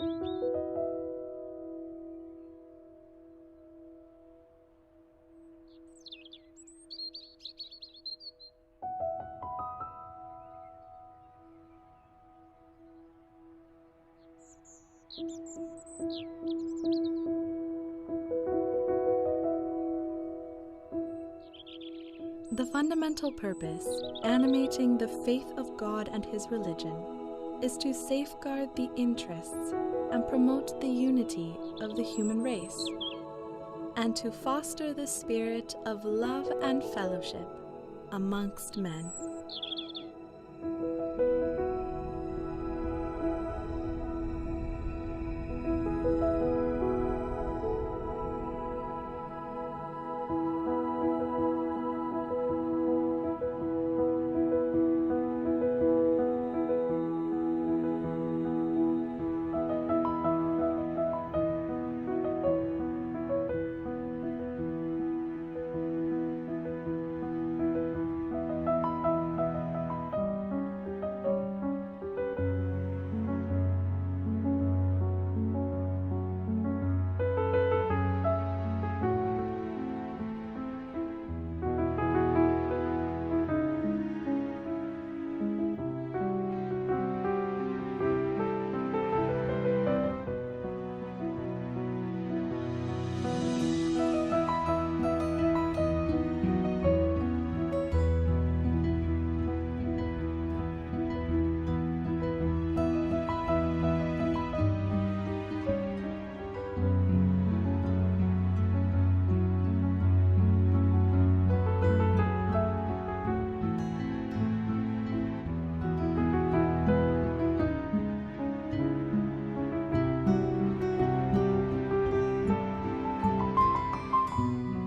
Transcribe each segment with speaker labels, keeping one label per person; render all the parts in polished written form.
Speaker 1: The fundamental purpose, animating the faith of God and His religion, is to safeguard the interests and promote the unity of the human race, and to foster the spirit of love and fellowship amongst men.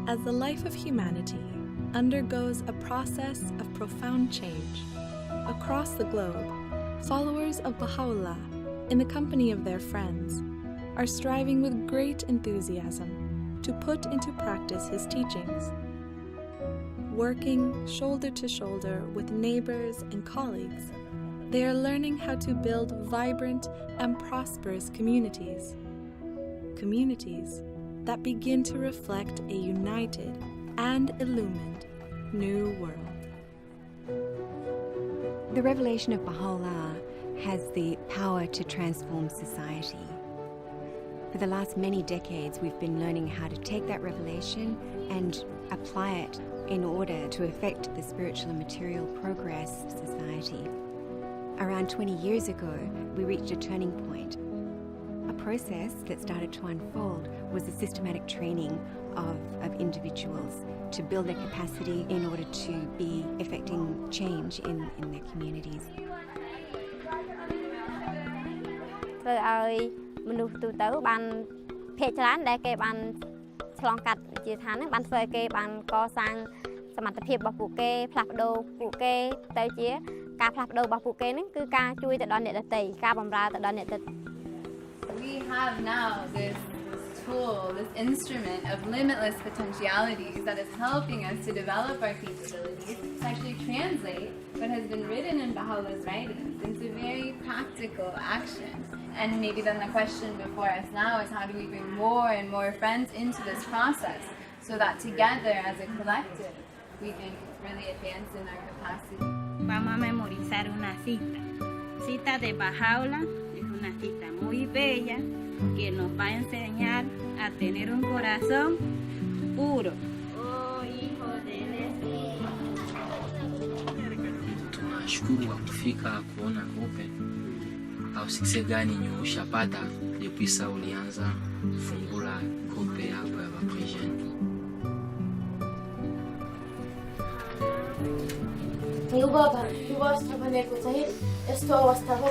Speaker 1: As the life of humanity undergoes a process of profound change, across the globe, followers of Baha'u'llah, in the company of their friends, are striving with great enthusiasm to put into practice his teachings. Working shoulder to shoulder with neighbors and colleagues, they are learning how to build vibrant and prosperous communities. Communities that begin to reflect a united and illumined new world.
Speaker 2: The revelation of Baha'u'llah has the power to transform society. For the last many decades, we've been learning how to take that revelation and apply it in order to affect the spiritual and material progress of society. Around 20 years ago, we reached a turning point. A process that started to unfold was the systematic training of individuals to build their capacity in order to be effecting change in their communities.
Speaker 3: ធ្វើឲ្យមនុស្សទូទៅបានភាគច្រើនដែលគេបានឆ្លងកាត់វិជាឋានហ្នឹងបានធ្វើឲ្យគេបានកសាងសមត្ថភាពរបស់ពួកគេផ្លាស់ប្ដូរពួកគេទៅជាការផ្លាស់ប្ដូររបស់ពួកគេហ្នឹងគឺការជួយទៅដល់អ្នកដទៃការបម្រើទៅដល់អ្នកដទៃ
Speaker 4: We have now this tool, this instrument of limitless potentialities that is helping us to develop our capabilities to actually translate what has been written in Baha'u'llah's writings into very practical action. And maybe then the question before us now is how do we bring more and more friends into this process so that together as a collective we can really advance in our capacity.
Speaker 5: Vamos a memorizar una cita de Baha'u'llah. Una cita muy bella que nos va a enseñar a tener un corazón puro. Oh, hijo de
Speaker 6: tunashukuru kwa kufika kuona open au sikise gani nyo ushapata depuis ça ulianza kufungula kope hapo ya present.
Speaker 7: युवा अवस्था भनेको चाहिँ यस्तो अवस्था हो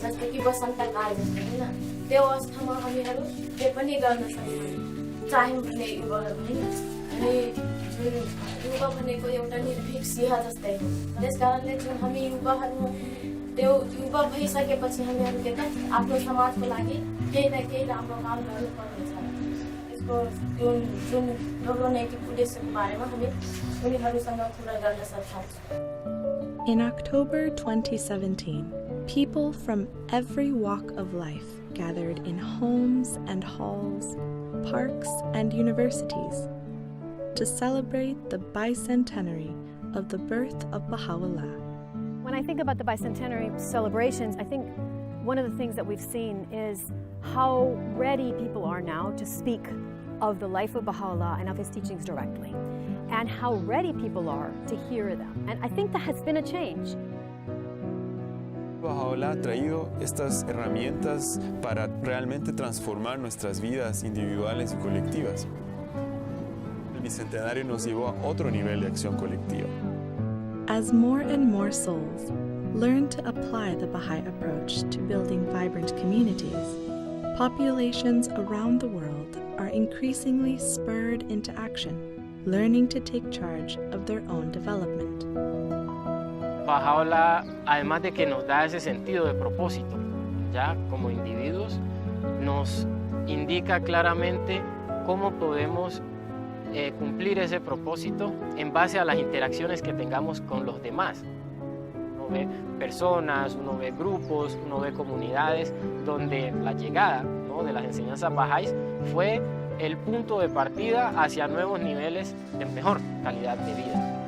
Speaker 7: जस्तै कि वसन्तकाल जस्तो हैन त्यो अवस्थामा हामीहरू जे पनि गर्न सक्छौँ चाह्यौँ भने युवाहरू हैन अनि जुन युवा भनेको एउटा निर्भीक सिंह जस्तै हो त्यसकारणले जुन हामी युवाहरू त्यो युवा भइसकेपछि हामीहरू के त आफ्नो समाजको लागि केही न केही राम्रो काम गर्नुपर्ने छ यसको जुन राम्रो नैतिक उद्देश्यको बारेमा हामी उनीहरूसँग कुरा गर्न सक्छौँ.
Speaker 1: In October 2017, people from every walk of life gathered in homes and halls, parks and universities to celebrate the bicentenary of the birth of Baha'u'llah.
Speaker 8: When I think about the bicentenary celebrations, I think one of the things that we've seen is how ready people are now to speak of the life of Baha'u'llah and of his teachings directly, and how ready people are to hear them. And I think that has been a change.
Speaker 9: Baha'u'llah ha traído estas herramientas para realmente transformar nuestras vidas individuales y colectivas. El Bicentenario nos llevó a otro nivel de acción colectiva.
Speaker 1: As more and more souls learn to apply the Baha'i approach to building vibrant communities, populations around the world are increasingly spurred into action, learning to take charge of their own development.
Speaker 10: Baha'u'llah, además de que nos da ese sentido de propósito, ya como individuos, nos indica claramente cómo podemos cumplir ese propósito en base a las interacciones que tengamos con los demás. Uno ve personas, uno ve grupos, uno ve comunidades donde la llegada, ¿no?, de las enseñanzas Baha'is fue el punto de partida hacia nuevos niveles de mejor calidad de vida.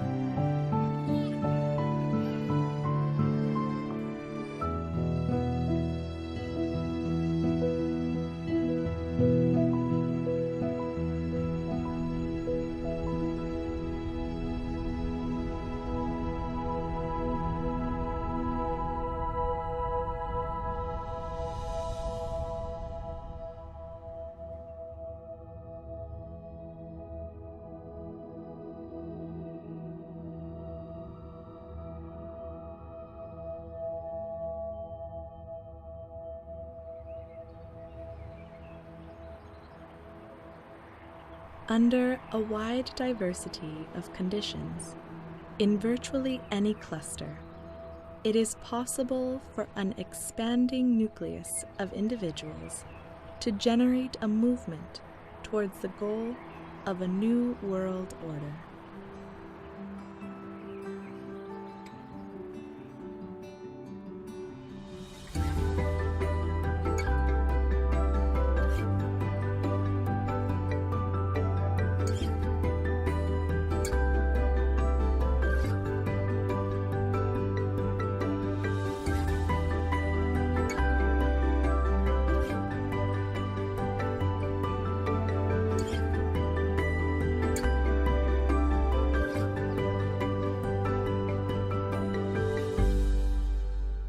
Speaker 1: Under a wide diversity of conditions, in virtually any cluster, it is possible for an expanding nucleus of individuals to generate a movement towards the goal of a new world order.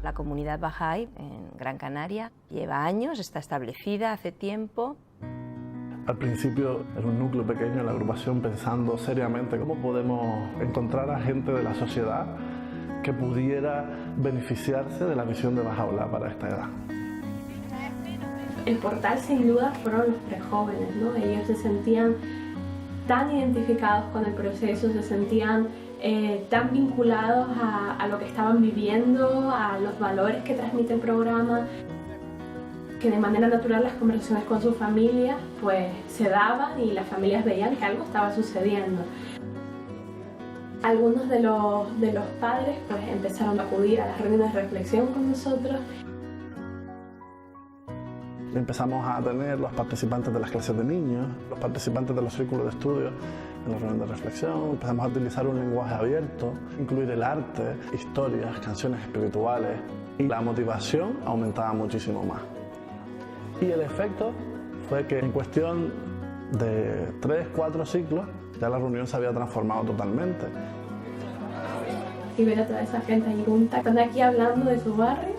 Speaker 11: La comunidad Bahai en Gran Canaria lleva años, está establecida hace tiempo.
Speaker 12: Al principio era un núcleo pequeño en la agrupación pensando seriamente cómo podemos encontrar a gente de la sociedad que pudiera beneficiarse de la misión de Baha'u'llah para esta edad.
Speaker 13: El portal sin duda fueron los prejóvenes, ¿no? Ellos se sentían tan identificados con el proceso, se sentían tan vinculados a lo que estaban viviendo, a los valores que transmite el programa, que de manera natural las conversaciones con sus familias pues se daban y las familias veían que algo estaba sucediendo. Algunos de los padres pues empezaron a acudir a las reuniones de reflexión con nosotros.
Speaker 12: Empezamos a tener los participantes de las clases de niños, los participantes de los círculos de estudio en la reunión de reflexión. Empezamos a utilizar un lenguaje abierto, incluir el arte, historias, canciones espirituales, y la motivación aumentaba muchísimo más. Y el efecto fue que en cuestión de 3-4 ciclos ya la reunión se había transformado totalmente.
Speaker 13: Y ver a toda esa gente ahí junta, están aquí hablando de su barrio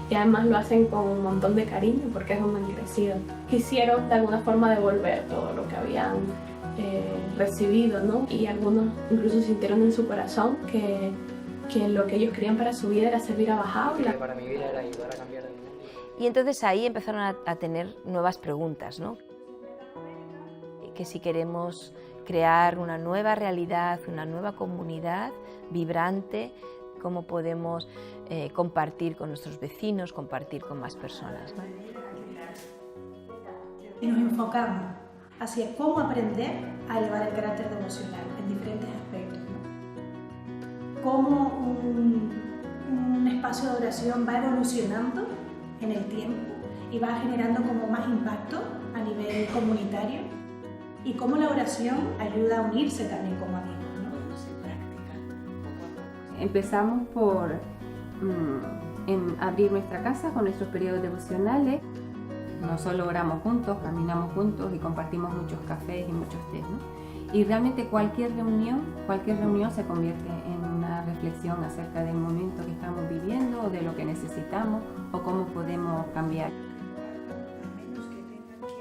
Speaker 13: y además lo hacen con un montón de cariño porque es donde han crecido. Quisieron de alguna forma devolver todo lo que habían recibido, ¿no? Y algunos incluso sintieron en su corazón que lo que ellos querían para su vida era servir a Baha'u'llah.
Speaker 10: Para mi vida era ayudar a cambiar el mundo.
Speaker 11: Y entonces ahí empezaron a tener nuevas preguntas, ¿no? Que si queremos crear una nueva realidad, una nueva comunidad vibrante, cómo podemos compartir con nuestros vecinos, compartir con más personas, ¿no?
Speaker 14: Y nos enfocamos hacia cómo aprender a elevar el carácter emocional en diferentes aspectos, ¿no? Cómo un espacio de oración va evolucionando en el tiempo y va generando como más impacto a nivel comunitario y cómo la oración ayuda a unirse también como amigos, ¿no? Ponerse en práctica.
Speaker 15: Empezamos por abrir nuestra casa con nuestros periodos devocionales. No solo oramos juntos, caminamos juntos y compartimos muchos cafés y muchos tés, ¿no? Y realmente cualquier reunión se convierte en una reflexión acerca del momento que estamos viviendo, o de lo que necesitamos o cómo podemos cambiar.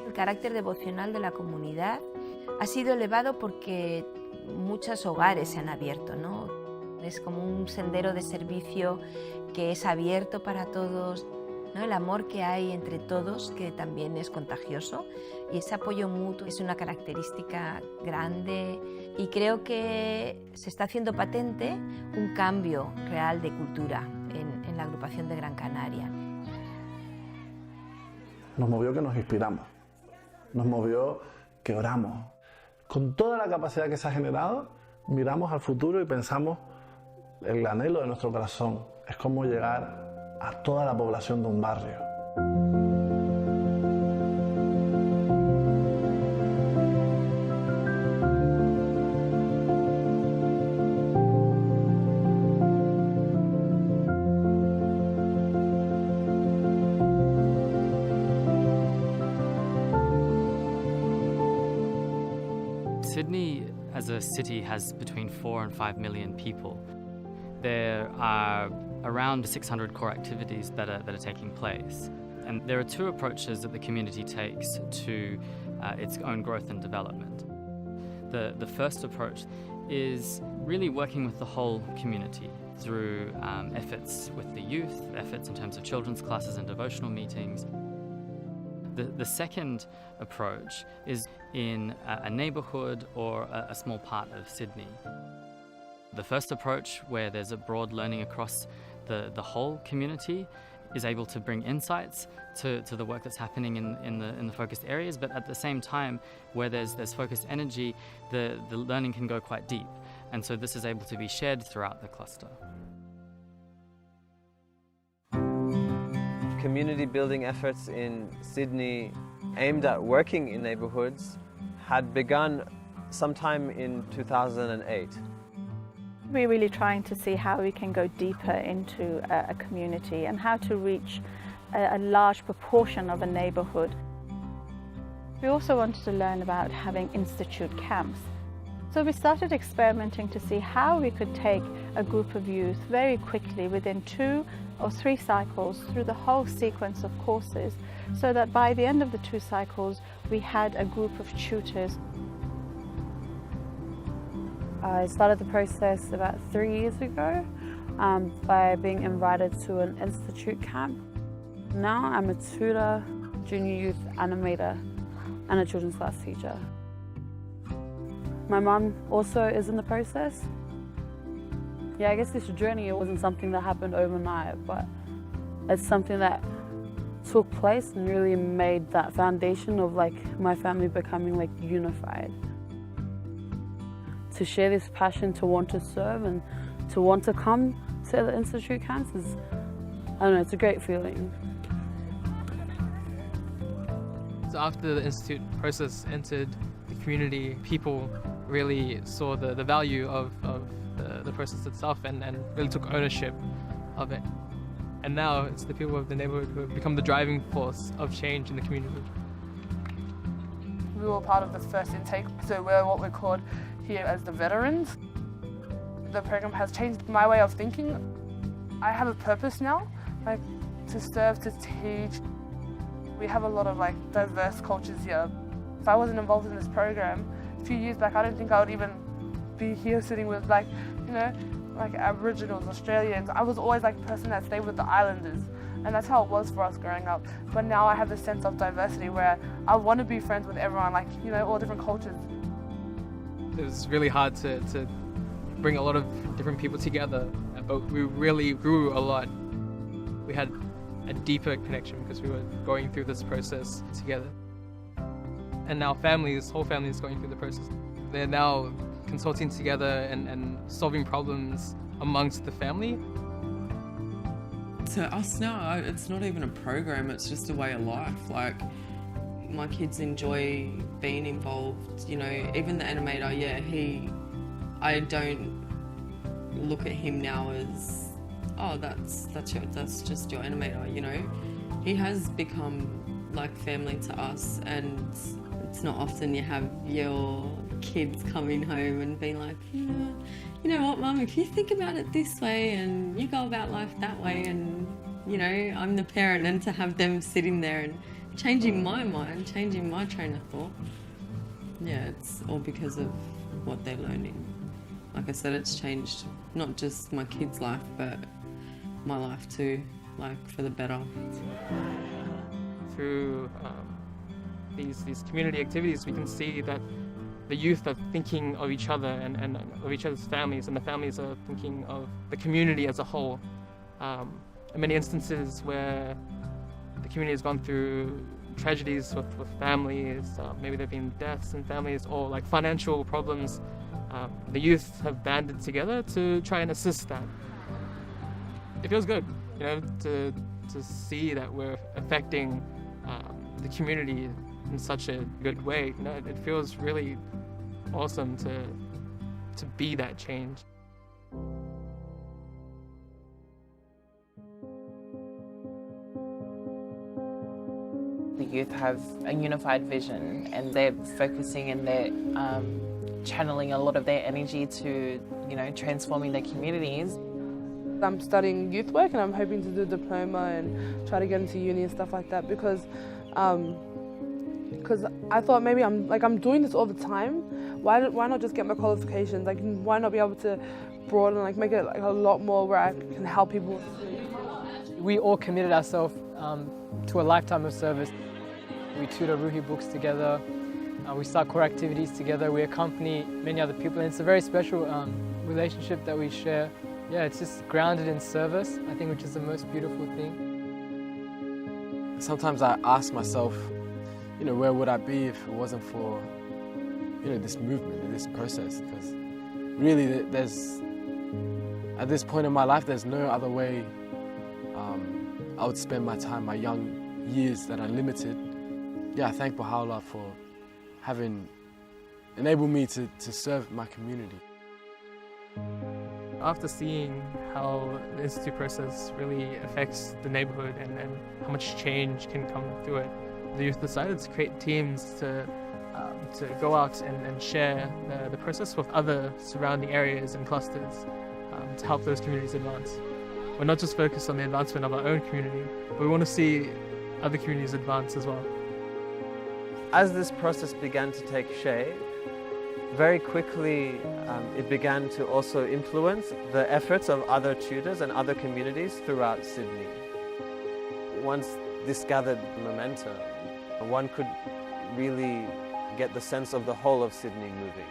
Speaker 11: El carácter devocional de la comunidad ha sido elevado porque muchos hogares se han abierto, ¿no? Es como un sendero de servicio que es abierto para todos, ¿no? El amor que hay entre todos, que también es contagioso, y ese apoyo mutuo es una característica grande, y creo que se está haciendo patente un cambio real de cultura en la agrupación de Gran Canaria.
Speaker 12: Nos movió que nos inspiramos, nos movió que oramos. Con toda la capacidad que se ha generado, miramos al futuro y pensamos el anhelo de nuestro corazón es cómo llegar a toda la población de un barrio.
Speaker 16: Sydney as a city has between 4 and 5 million people. There are around 600 core activities that are taking place. And there are two approaches that the community takes to its own growth and development. The first approach is really working with the whole community through efforts with the youth, efforts in terms of children's classes and devotional meetings. The second approach is in a neighbourhood or a small part of Sydney. The first approach, where there's a broad learning across the whole community, is able to bring insights to the work that's happening in the focused areas, but at the same time, where there's focused energy, the learning can go quite deep. And so this is able to be shared throughout the cluster.
Speaker 17: Community building efforts in Sydney aimed at working in neighbourhoods had begun sometime in 2008.
Speaker 18: We're really trying to see how we can go deeper into a community and how to reach a large proportion of a neighbourhood. We also wanted to learn about having institute camps. So we started experimenting to see how we could take a group of youth very quickly within 2 or 3 cycles through the whole sequence of courses, so that by the end of the 2 cycles we had a group of tutors.
Speaker 19: I started the process about 3 years ago by being invited to an institute camp. Now I'm a tutor, junior youth animator and a children's class teacher. My mum also is in the process. Yeah, I guess this journey, it wasn't something that happened overnight, but it's something that took place and really made that foundation of like my family becoming like unified. To share this passion to want to serve and to want to come to the institute camps is, I don't know, it's a great feeling.
Speaker 20: So after the institute process entered the community, people really saw the value of the process itself and really took ownership of it. And now it's the people of the neighborhood who have become the driving force of change in the community.
Speaker 21: We were part of the first intake, so we're what we're called here as the veterans. The program has changed my way of thinking. I have a purpose now, like to serve, to teach. We have a lot of like diverse cultures here. If I wasn't involved in this program a few years back, I don't think I would even be here sitting with like, you know, like Aboriginals, Australians. I was always like the person that stayed with the islanders, and that's how it was for us growing up. But now I have this sense of diversity where I want to be friends with everyone, like, you know, all different cultures.
Speaker 20: It was really hard to bring a lot of different people together, but we really grew a lot. We had a deeper connection because we were going through this process together. And now whole family is going through the process. They're now consulting together and solving problems amongst the family.
Speaker 2: To us now, it's not even a program, it's just a way of life. Like, my kids enjoy being involved, you know, even the animator, yeah, I don't look at him now as, oh, that's just your animator, you know. He has become like family to us, and it's not often you have your kids coming home and being like, you know what, Mum, if you think about it this way and you go about life that way, and, you know, I'm the parent, and to have them sitting there and changing my mind, changing my train of thought, yeah, it's all because of what they're learning. Like I said, it's changed not just my kids' life, but my life too, like for the better.
Speaker 20: Through these community activities, we can see that the youth are thinking of each other and of each other's families, and the families are thinking of the community as a whole. In many instances where the community has gone through tragedies with families, maybe there have been deaths in families or like financial problems, the youth have banded together to try and assist that. It feels good, you know, to see that we're affecting the community in such a good way. You know, it feels really awesome to be that change.
Speaker 22: The youth have a unified vision, and they're focusing and they're channeling a lot of their energy to, you know, transforming their communities.
Speaker 21: I'm studying youth work, and I'm hoping to do a diploma and try to get into uni and stuff like that, because I thought maybe I'm doing this all the time. Why not just get my qualifications? Like, why not be able to broaden, like make it like a lot more where I can help people?
Speaker 23: We all committed ourselves to a lifetime of service. We tutor Ruhi books together. We start core activities together. We accompany many other people, and it's a very special relationship that we share. Yeah, it's just grounded in service, I think, which is the most beautiful thing.
Speaker 2: Sometimes I ask myself, you know, where would I be if it wasn't for, you know, this movement and this process? Because really, there's, at this point in my life, there's no other way I would spend my time, my young years that are limited. Yeah, I thank Baha'u'llah for having enabled me to serve my community.
Speaker 20: After seeing how the Institute process really affects the neighborhood and how much change can come through it, the youth decided to create teams to go out and share the process with other surrounding areas and clusters to help those communities advance. We're not just focused on the advancement of our own community, but we want to see other communities advance as well.
Speaker 17: As this process began to take shape, very quickly it began to also influence the efforts of other tutors and other communities throughout Sydney. Once this gathered momentum, one could really get the sense of the whole of Sydney moving.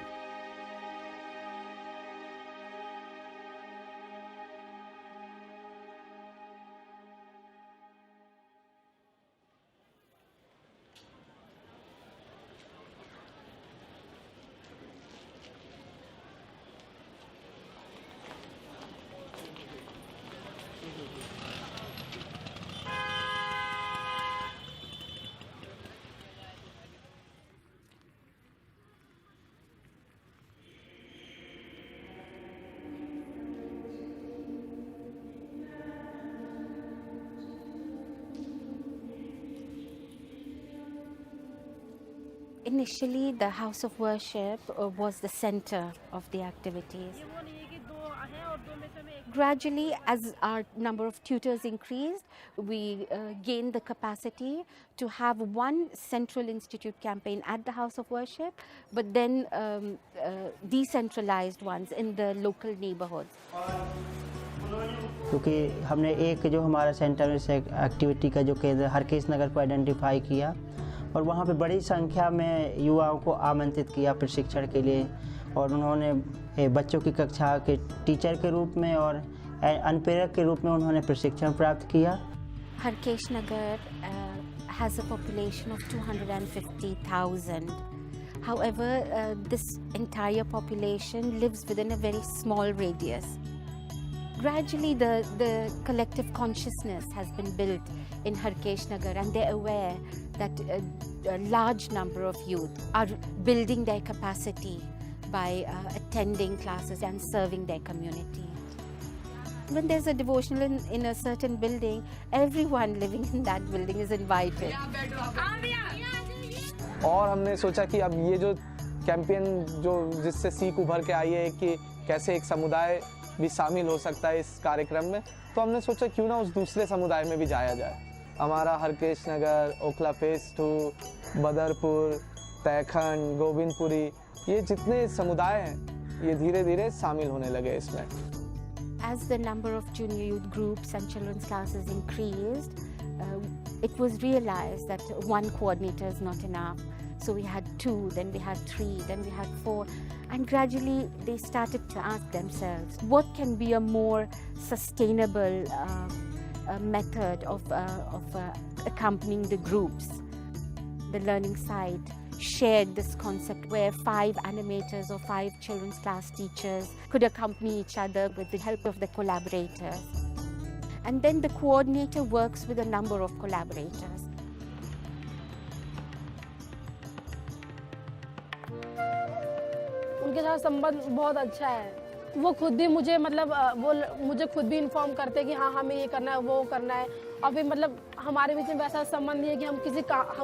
Speaker 3: Initially, the house of worship was the center of the activities. Gradually, as our number of tutors increased, we gained the capacity to have one central institute campaign at the house of worship, but then decentralized ones in the local neighborhoods.
Speaker 24: क्योंकि हमने एक जो हमारा centre से activity का जो केंद्र हरकेश नगर को आइडेंटिफाई किया और वहाँ पे बड़ी संख्या में युवाओं को आमंत्रित किया प्रशिक्षण के लिए, और उन्होंने बच्चों की कक्षा के टीचर के रूप में और अनुप्रेरक के रूप में उन्होंने प्रशिक्षण प्राप्त किया.
Speaker 3: हरकेश नगर has a population of 250,000. However, this entire population lives within a very small radius.
Speaker 4: gradually the collective consciousness has been built in Harkesh Nagar, and they're aware that a large number of youth are building their capacity by attending classes and serving their community. When there's a devotional in a certain building, everyone living in that building is invited.
Speaker 5: और हमने सोचा कि अब ये जो campaign जो जिससे सीख उभर के आई है कि कैसे एक समुदाय भी शामिल हो सकता है इस कार्यक्रम में, तो हमने सोचा क्यों ना उस दूसरे समुदाय में भी जाया जाए। हमारा हरकेश नगर, ओखला फेस 2, बदरपुर, तैखंड, गोविंदपुरी, ये जितने समुदाय हैं ये धीरे धीरे शामिल होने लगे इसमें।
Speaker 4: As the number of junior youth groups and children's classes increased, it was realized that one coordinator is not enough. So we had 2, then we had 3, then we had 4, and gradually they started to ask themselves, what can be a more sustainable method of accompanying the groups? The learning site shared this concept where 5 animators or 5 children's class teachers could accompany each other with the help of the collaborators. And then the coordinator works with a number of collaborators.
Speaker 6: उनके साथ संबंध बहुत अच्छा है। वो खुद भी मुझे वो मुझे खुद भी इन्फॉर्म करते हैं कि हाँ हमें ये करना है, वो करना है, और फिर हमारे बीच में वैसा संबंध नहीं है कि हम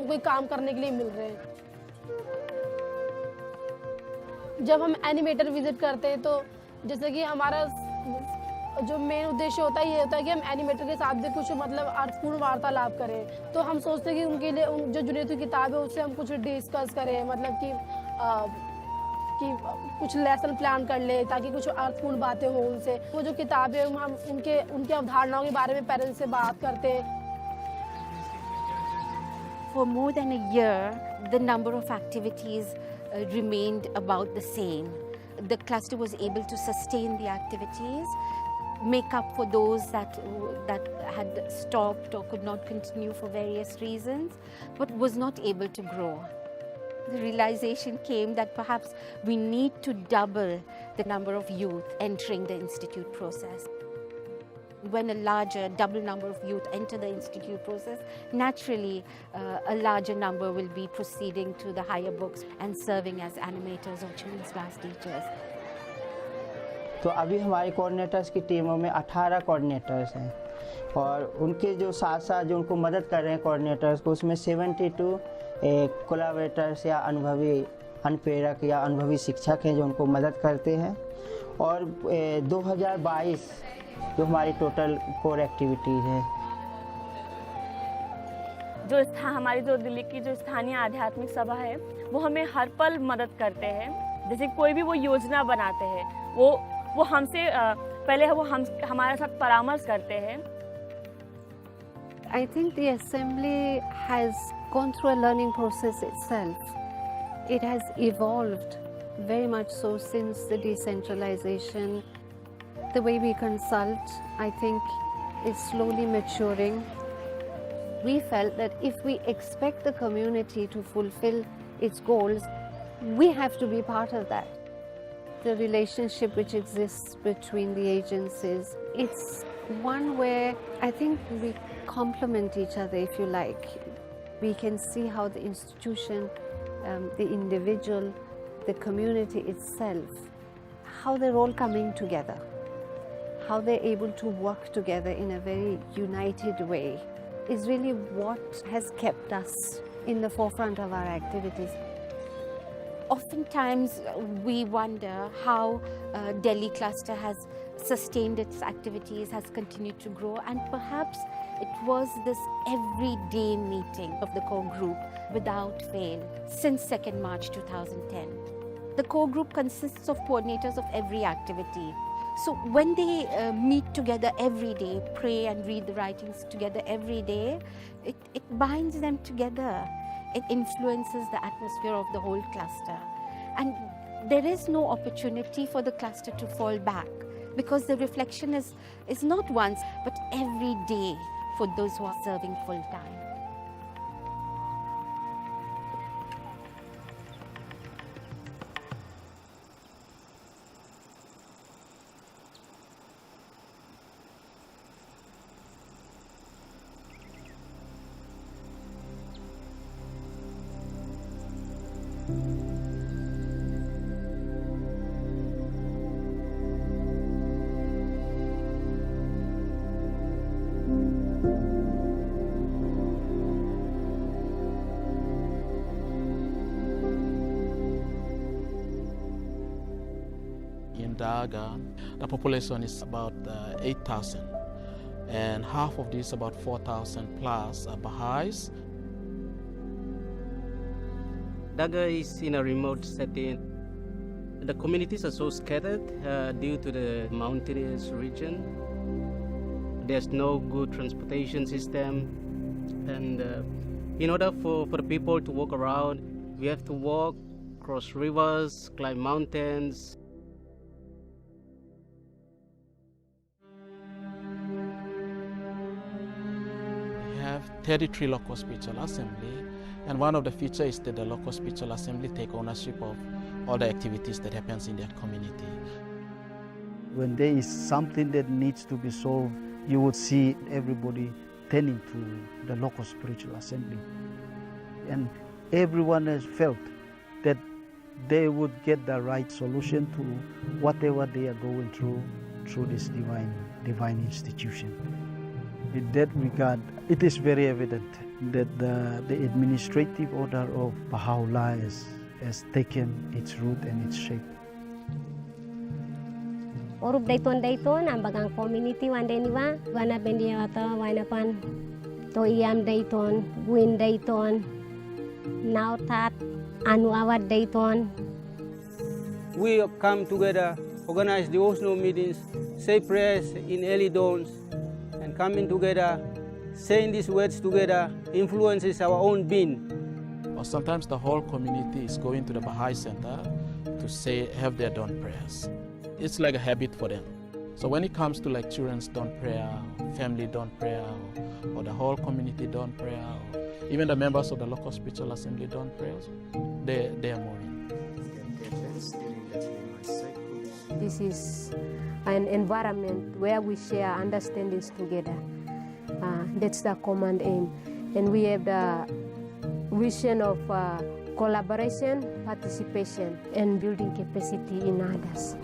Speaker 6: कोई काम करने के लिए मिल रहे हैं। जब हम एनिमेटर विजिट करते हैं तो जैसे कि हमारा जो मेन उद्देश्य होता है ये होता है कि हम एनिमेटर के साथ भी कुछ अर्थपूर्ण वार्तालाप करें। तो हम सोचते हैं कि उनके लिए जो जुनियर की किताब है उससे हम कुछ डिस्कस करें, कि कुछ लेसन प्लान कर ले ताकि कुछ अर्थपूर्ण बातें हो उनसे। वो जो किताब है हम उनके अवधारणाओं के बारे में पेरेंट्स से बात करते हैं।
Speaker 4: For more than a year, the number of activities remained about the same. The cluster was able to sustain the activities, make up for those that had stopped or could not continue for various reasons, but was not able to grow. The realization came that perhaps we need to double the number of youth entering the institute process. When a larger, double number of youth enter the institute process, naturally a larger number will be proceeding to the higher books and serving as animators or children's class teachers.
Speaker 24: तो अभी हमारे coordinators की टीमों में 18 coordinators हैं, और उनके जो साथ साथ जो उनको मदद कर रहे हैं कोऑर्डिनेटर्स को, उसमें 72 कोलैबोरेटर्स या अनुभवी अनुप्रेरक या अनुभवी शिक्षक हैं जो उनको मदद करते हैं। और 2022 जो हमारी टोटल कोर एक्टिविटीज़ है।
Speaker 7: हमारी जो दिल्ली की जो स्थानीय आध्यात्मिक सभा है वो हमें हर पल मदद करते हैं। जैसे कोई भी वो योजना बनाते हैं वो हमसे पहले वो हमारे साथ परामर्श करते हैं।
Speaker 25: I think the assembly has gone through a learning process itself. It has evolved very much so since the decentralization. The way we consult, I think, is slowly maturing. We felt that if we expect the community to fulfill its goals, we have to be part of that. The relationship which exists between the agencies, it's one where I think we complement each other, if you like. We can see how the institution, the individual, the community itself, how they're all coming together, how they're able to work together in a very united way, is really what has kept us in the forefront of our activities.
Speaker 4: Oftentimes we wonder how Delhi cluster has sustained its activities, has continued to grow, and perhaps it was this everyday meeting of the core group without fail since 2nd March 2010. The core group consists of coordinators of every activity. So when they meet together every day, pray and read the writings together every day, it binds them together. It influences the atmosphere of the whole cluster. And there is no opportunity for the cluster to fall back, because the reflection is not once, but every day for those who are serving full time.
Speaker 1: Daga, the population is about 8,000. And half of these, about 4,000 plus, are Baha'is.
Speaker 8: Daga is in a remote setting. The communities are so scattered due to the mountainous region. There's no good transportation system. And in order for the people to walk around, we have to walk, cross rivers, climb mountains.
Speaker 1: We have 33 local spiritual assembly, and one of the features is that the local spiritual assembly take ownership of all the activities that happens in their community.
Speaker 9: When there is something that needs to be solved, you would see everybody turning to the local spiritual assembly. And everyone has felt that they would get the right solution to whatever they are going through this divine institution. In that regard, it is very evident that the administrative order of Baha'u'llah has taken its root and its shape.
Speaker 3: Orup dayton ang bagang community wan deniwa wana bendiata wana pan to iam dayton win dayton now tat anu awat dayton.
Speaker 10: We come together, organize devotional meetings, say prayers in early dawns, and coming together, saying these words together influences our own being.
Speaker 1: Or sometimes the whole community is going to the Baha'i Center to have their dawn prayers. It's like a habit for them. So when it comes to like children's dawn prayer, family dawn prayer, or the whole community dawn prayer, or even the members of the local spiritual assembly dawn prayers, they are mourning.
Speaker 25: This is an environment where we share understandings together. That's the common aim. And we have the vision of collaboration, participation, and building capacity in others.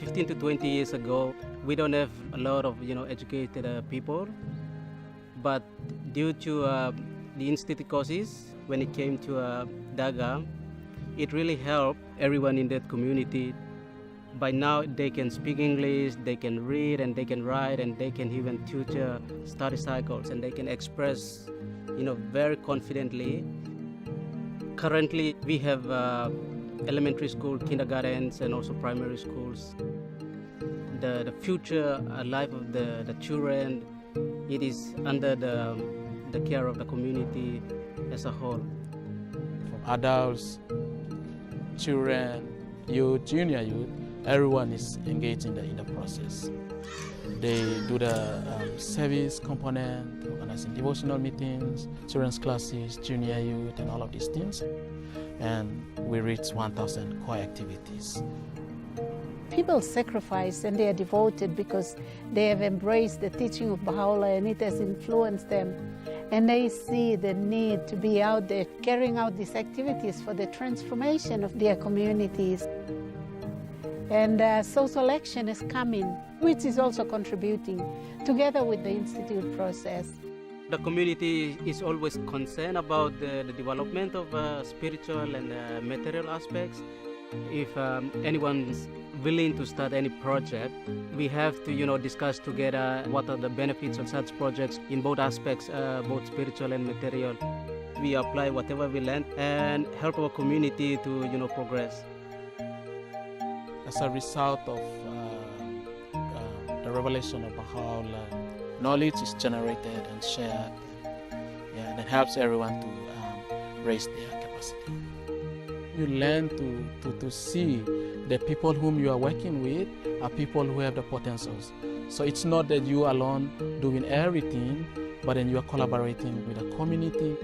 Speaker 8: 15 to 20 years ago, we don't have a lot of educated people, but due to the institute courses, when it came to Daga, it really helped everyone in that community. By now, they can speak English, they can read, and they can write, and they can even tutor study cycles, and they can express, very confidently. Currently, we have elementary school, kindergartens, and also primary schools. The future life of the children, it is under the care of the community as a whole.
Speaker 1: From adults, children, youth, junior youth, everyone is engaged in the process. They do the service component, organizing devotional meetings, children's classes, junior youth, and all of these things. And we reach 1,000 core activities.
Speaker 13: People sacrifice and they are devoted because they have embraced the teaching of Baha'u'llah and it has influenced them. And they see the need to be out there carrying out these activities for the transformation of their communities. And social action is coming, which is also contributing together with the institute process.
Speaker 8: The community is always concerned about the development of spiritual and material aspects. If anyone's willing to start any project, we have to discuss together what are the benefits of such projects in both aspects, both spiritual and material. We apply whatever we learn and help our community to progress.
Speaker 1: As a result of the revelation of Baha'u'llah, knowledge is generated and shared, and it helps everyone to raise their capacity. You learn to see the people whom you are working with are people who have the potentials. So it's not that you alone doing everything, but then you are collaborating with the community.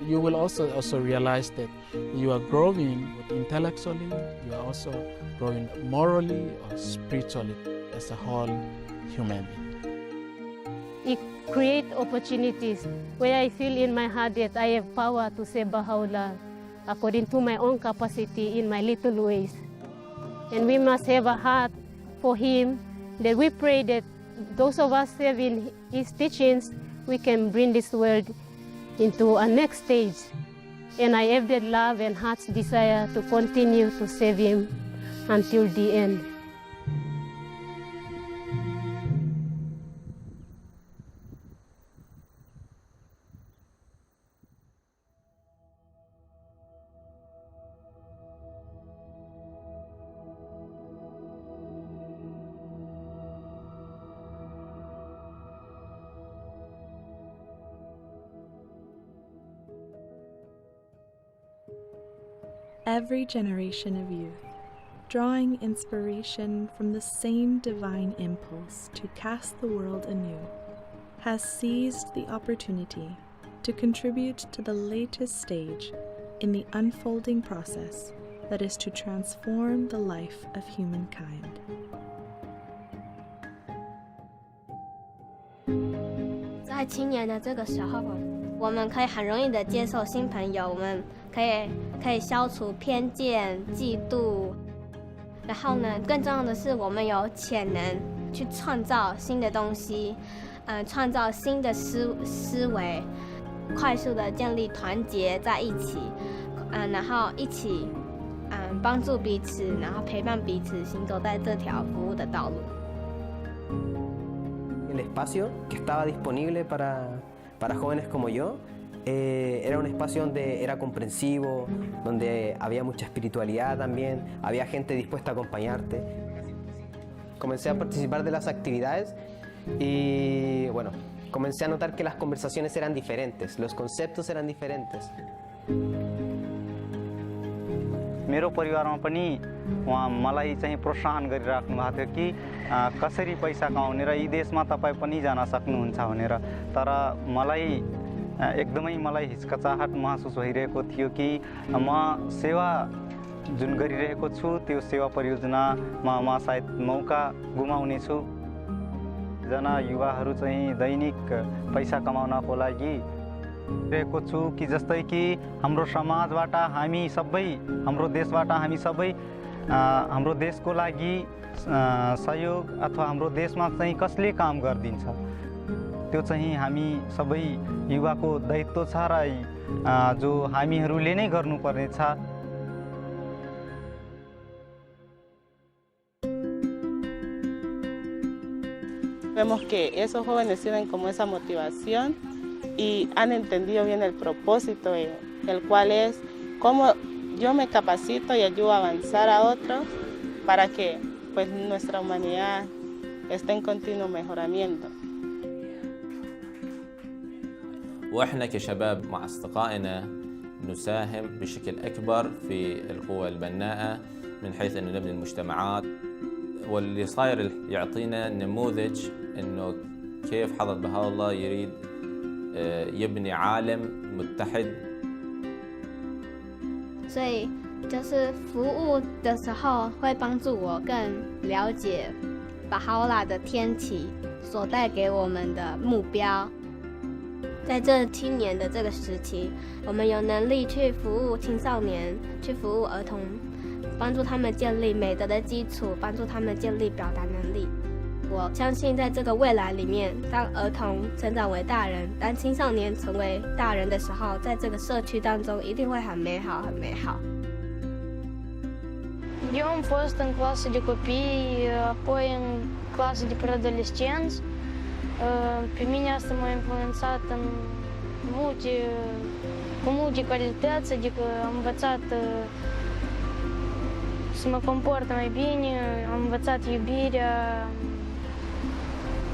Speaker 1: You will also realize that you are growing intellectually, you are also growing morally or spiritually as a whole human being.
Speaker 26: It creates opportunities where I feel in my heart that I have power to serve Baha'u'llah according to my own capacity in my little ways. And we must have a heart for him, that we pray that those of us serving his teachings, we can bring this world into a next stage. And I have that love and heart's desire to continue to serve him until the end.
Speaker 11: Every generation of youth, drawing inspiration from the same divine impulse to cast the world anew, has seized the opportunity to contribute to the latest stage in the unfolding process that is to transform the life of humankind.
Speaker 3: 在青年的这个时候，我们可以很容易的接受新朋友，我们可以消除偏见、嫉妒，然后呢，更重要的是，我们有潜能去创造新的东西，创造新的思维，快速的建立团结在一起，然后一起帮助彼此，然后陪伴彼此，行走在这条服务的道路。
Speaker 12: El espacio que estaba disponible para jóvenes como yo era un espacio donde era comprensivo, donde había mucha espiritualidad también, había gente dispuesta a acompañarte. Comencé a participar de las actividades y bueno, comencé a notar que las conversaciones eran diferentes, los conceptos eran diferentes.
Speaker 14: मेरो परिवारमा पनि उहाँ मलाई चाहिँ प्रोत्साहन गरिराख्नु भएको थियो कि कसरी पैसा कमाउने र यी देशमा तपाईँ पनि जान सक्नुहुन्छ भनेर। तर एकदमै मलाई हिचकिचाहट महसुस भइरहेको थियो कि म सेवा जुन गरिरहेको छु त्यो सेवा परियोजनामा म सायद मौका गुमाउने छु। जना युवाहरू चाहिँ दैनिक पैसा कमाउनको लागि रहेको छु कि जस्तै कि हाम्रो समाजबाट हामी सबै, हाम्रो देशबाट हामी सबै हाम्रो देशको लागि सहयोग अथवा हाम्रो देशमा चाहिँ कसले काम गरिदिन्छ त्यो चाहिँ हामी सबै युवाको दायित्व छ र जो हामीहरूले नै गर्नुपर्ने छ।
Speaker 15: Vemos que esos jóvenes tienen como esa motivación y han entendido bien el propósito, el cual es cómo yo me capacito y ayudo a avanzar a otros para que pues, nuestra humanidad esté en continuo mejoramiento.
Speaker 16: وإحنا كشباب مع أصدقائنا نساهم بشكل أكبر في القوى البناءة من حيث أنه نبني المجتمعات، واللي صاير يعطينا نموذج أنه كيف حضرة بهاء الله يريد يبني عالم متحد.
Speaker 3: 所以就是服务的时候会帮助我更了解巴哈欧拉的天启所带给我们的目标。在这青年的这个时期，我们有能力去服务青少年，去服务儿童，帮助他们建立美德的基础，帮助他们建立表达能力。我相信在这个未来里面，当儿童成长为大人，当青少年成为大人的时候，在这个社区当中一定会很美好，很美好。
Speaker 18: Eu am fost în clasă de copii, apoi în clasă de preadolescenți. Pe mine asta m-a influențat cu multe calități, adică am învățat să mă comport mai bine, am învățat iubirea,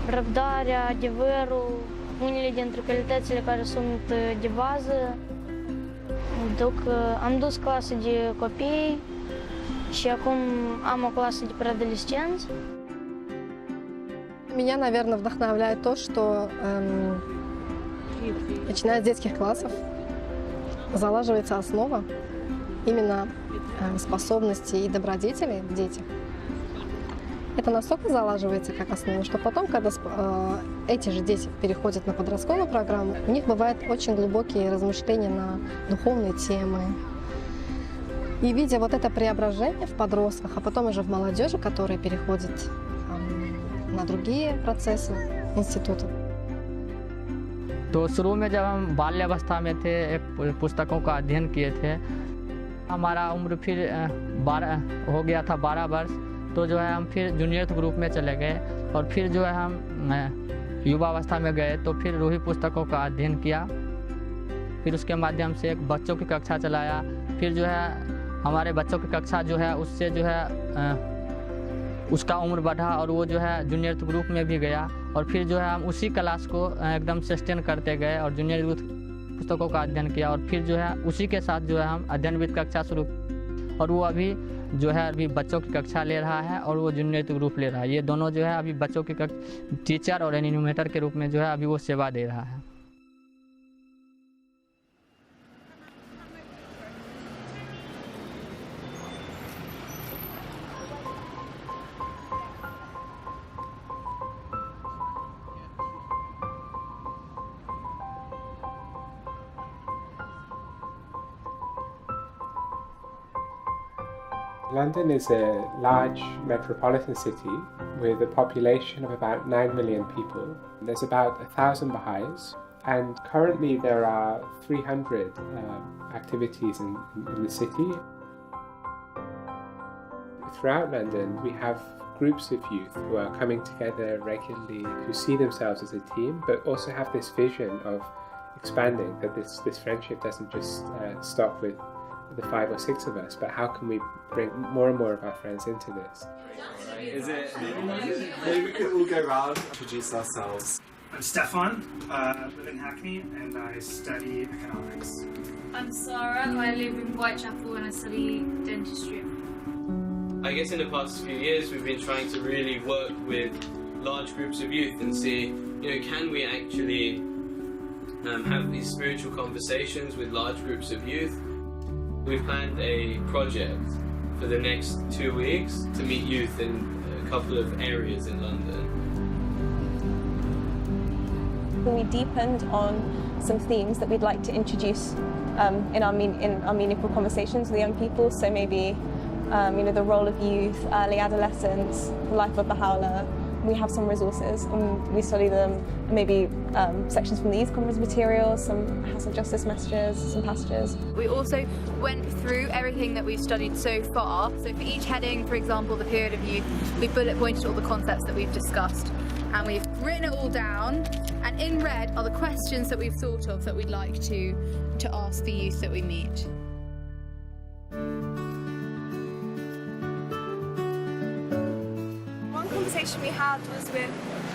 Speaker 18: răbdarea, adevărul, unele dintre calitățile care sunt de bază. Am dus clasă de copii și acum am o clasă de preadolescenți.
Speaker 27: Меня, наверное, вдохновляет то, что начиная с детских классов залаживается основа именно способностей и добродетелей в детях. Это настолько залаживается как основа, что потом, когда эти же дети переходят на подростковую программу, у них бывают очень глубокие размышления на духовные темы. И видя вот это преображение в подростках, а потом уже в молодежи, которые переходят на другие процессы института.
Speaker 28: तो शुरू में जब हम बाल्यावस्था में थे, एक पुस्तकों का अध्ययन किए थे, हमारा उम्र फिर हो गया था 12 वर्ष, तो जो है हम फिर जूनियर ग्रुप में चले गए और फिर जो है हम युवावस्था में गए तो फिर रूही पुस्तकों का अध्ययन किया। फिर उसके माध्यम से एक बच्चों की कक्षा चलाया। फिर जो है हमारे बच्चों की कक्षा जो है उससे जो है उसका उम्र बढ़ा और वो जो है जूनियर ग्रुप में भी गया और फिर जो है हम उसी क्लास को एकदम सस्टेन करते गए और जूनियर पुस्तकों का अध्ययन किया और फिर जो है उसी के साथ जो है हम अध्ययनविद कक्षा शुरू और वो अभी जो है अभी बच्चों की कक्षा ले रहा है और वो जूनियर ग्रुप ले रहा है। ये दोनों जो है अभी बच्चों की टीचर और एनिमेटर के रूप में जो है अभी वो सेवा दे रहा है।
Speaker 2: London is a large metropolitan city with a population of about 9 million people. There's about 1,000 Baha'is, and currently there are 300 activities in the city. Throughout London, we have groups of youth who are coming together regularly, who see themselves as a team, but also have this vision of expanding, that this friendship doesn't just stop with the 5 or 6 of us, but how can we bring more and more of our friends into this?
Speaker 5: Is it? Maybe we could all go around and introduce ourselves.
Speaker 17: I'm Stefan, I live in Hackney and I study economics.
Speaker 19: I'm Sarah, I live in Whitechapel and I study dentistry.
Speaker 20: I guess in the past few years we've been trying to really work with large groups of youth and see, can we actually have these spiritual conversations with large groups of youth. We've planned a project for the next 2 weeks to meet youth in a couple of areas in London.
Speaker 21: We deepened on some themes that we'd like to introduce in our meaningful conversations with young people. So maybe the role of youth, early adolescence, the life of Baha'u'llah. We have some resources and we study them, maybe sections from the Youth Conference materials, some House of Justice messages, some passages.
Speaker 22: We also went through everything that we've studied so far. So for each heading, for example, the period of youth, we bullet pointed all the concepts that we've discussed and we've written it all down, and in red are the questions that we've thought of that we'd like to ask the youth that we meet.
Speaker 23: Conversation we had was with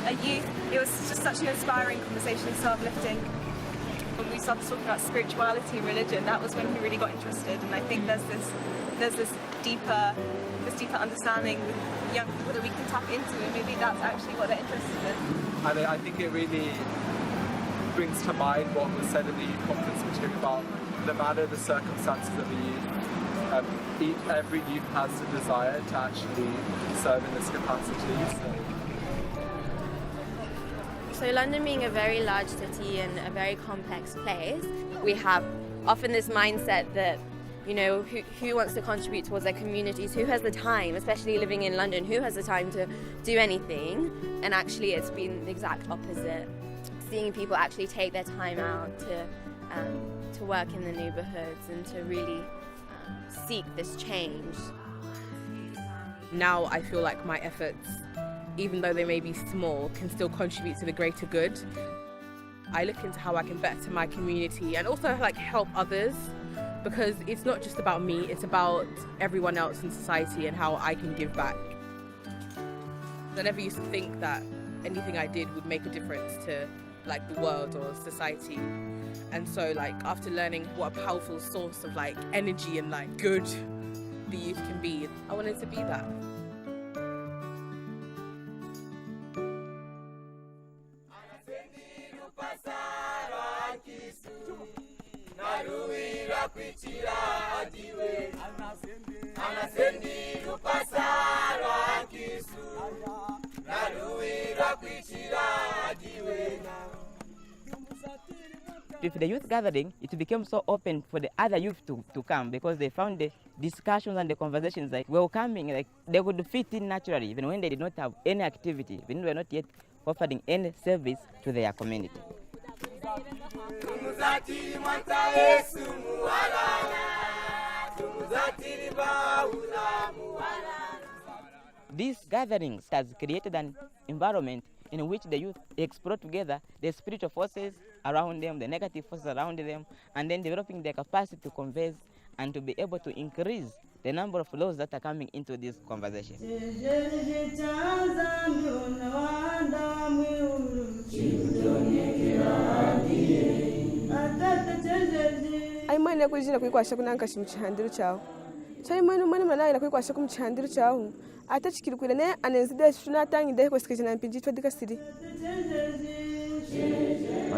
Speaker 23: a youth. It was just such an inspiring conversation, so uplifting. When we started talking about spirituality and religion, that was when we really got interested, and I think there's this deeper understanding with young people that we can tap into, and maybe that's actually what they're interested in.
Speaker 5: And I think it really brings to mind what was said in the Youth Conference material about no matter the circumstances of the youth, every youth has the desire to actually serve in this capacity.
Speaker 29: So London being a very large city and a very complex place, we have often this mindset that, who wants to contribute towards their communities, who has the time, especially living in London, who has the time to do anything? And actually it's been the exact opposite. Seeing people actually take their time out to work in the neighbourhoods and to really seek this change.
Speaker 30: Now I feel like my efforts, even though they may be small, can still contribute to the greater good. I look into how I can better my community and also help others, because it's not just about me, it's about everyone else in society and how I can give back. I never used to think that anything I did would make a difference to the world or society. And so after learning what a powerful source of energy and good the youth can be, I wanted to be that.
Speaker 31: With the youth gathering, it became so open for the other youth to come, because they found the discussions and the conversations welcoming, they would fit in naturally, even when they did not have any activity, when they were not yet offering any service to their community. These gatherings has created an environment in which the youth explore together the spiritual forces around them, the negative forces around them, and then developing their capacity to converse and to be able to increase the number of laws that are coming into this conversation.
Speaker 1: Aimana kujina kuikwasha kunanka shimchihandiro chao. Chaimana mwana naila kuikwasha kumchihandiro chao. Atachikirukira ne anenzide shuna tangi de kwasikijana mpinji twadika siri.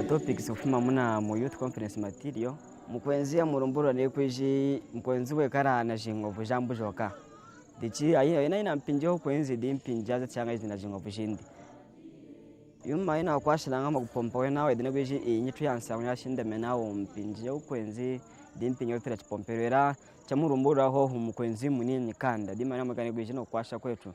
Speaker 4: Topics ufuma muna mu youth conference material mukwenzia murumbura ne kweji mkwenzi we kara na jingo bujambu joka. Dichi ayi ina mpinjo kwenzi di mpinja za changa izina jingo bujindi. Yuma ina kwashilanga mukupompa nawe dine kweji inyitu yansa yashinde menawo mpinje ukwenzi di mpinyo tira chipomperera chamurumbura ho mukwenzi munini kanda di mana makane kweji no kwasha kwetu.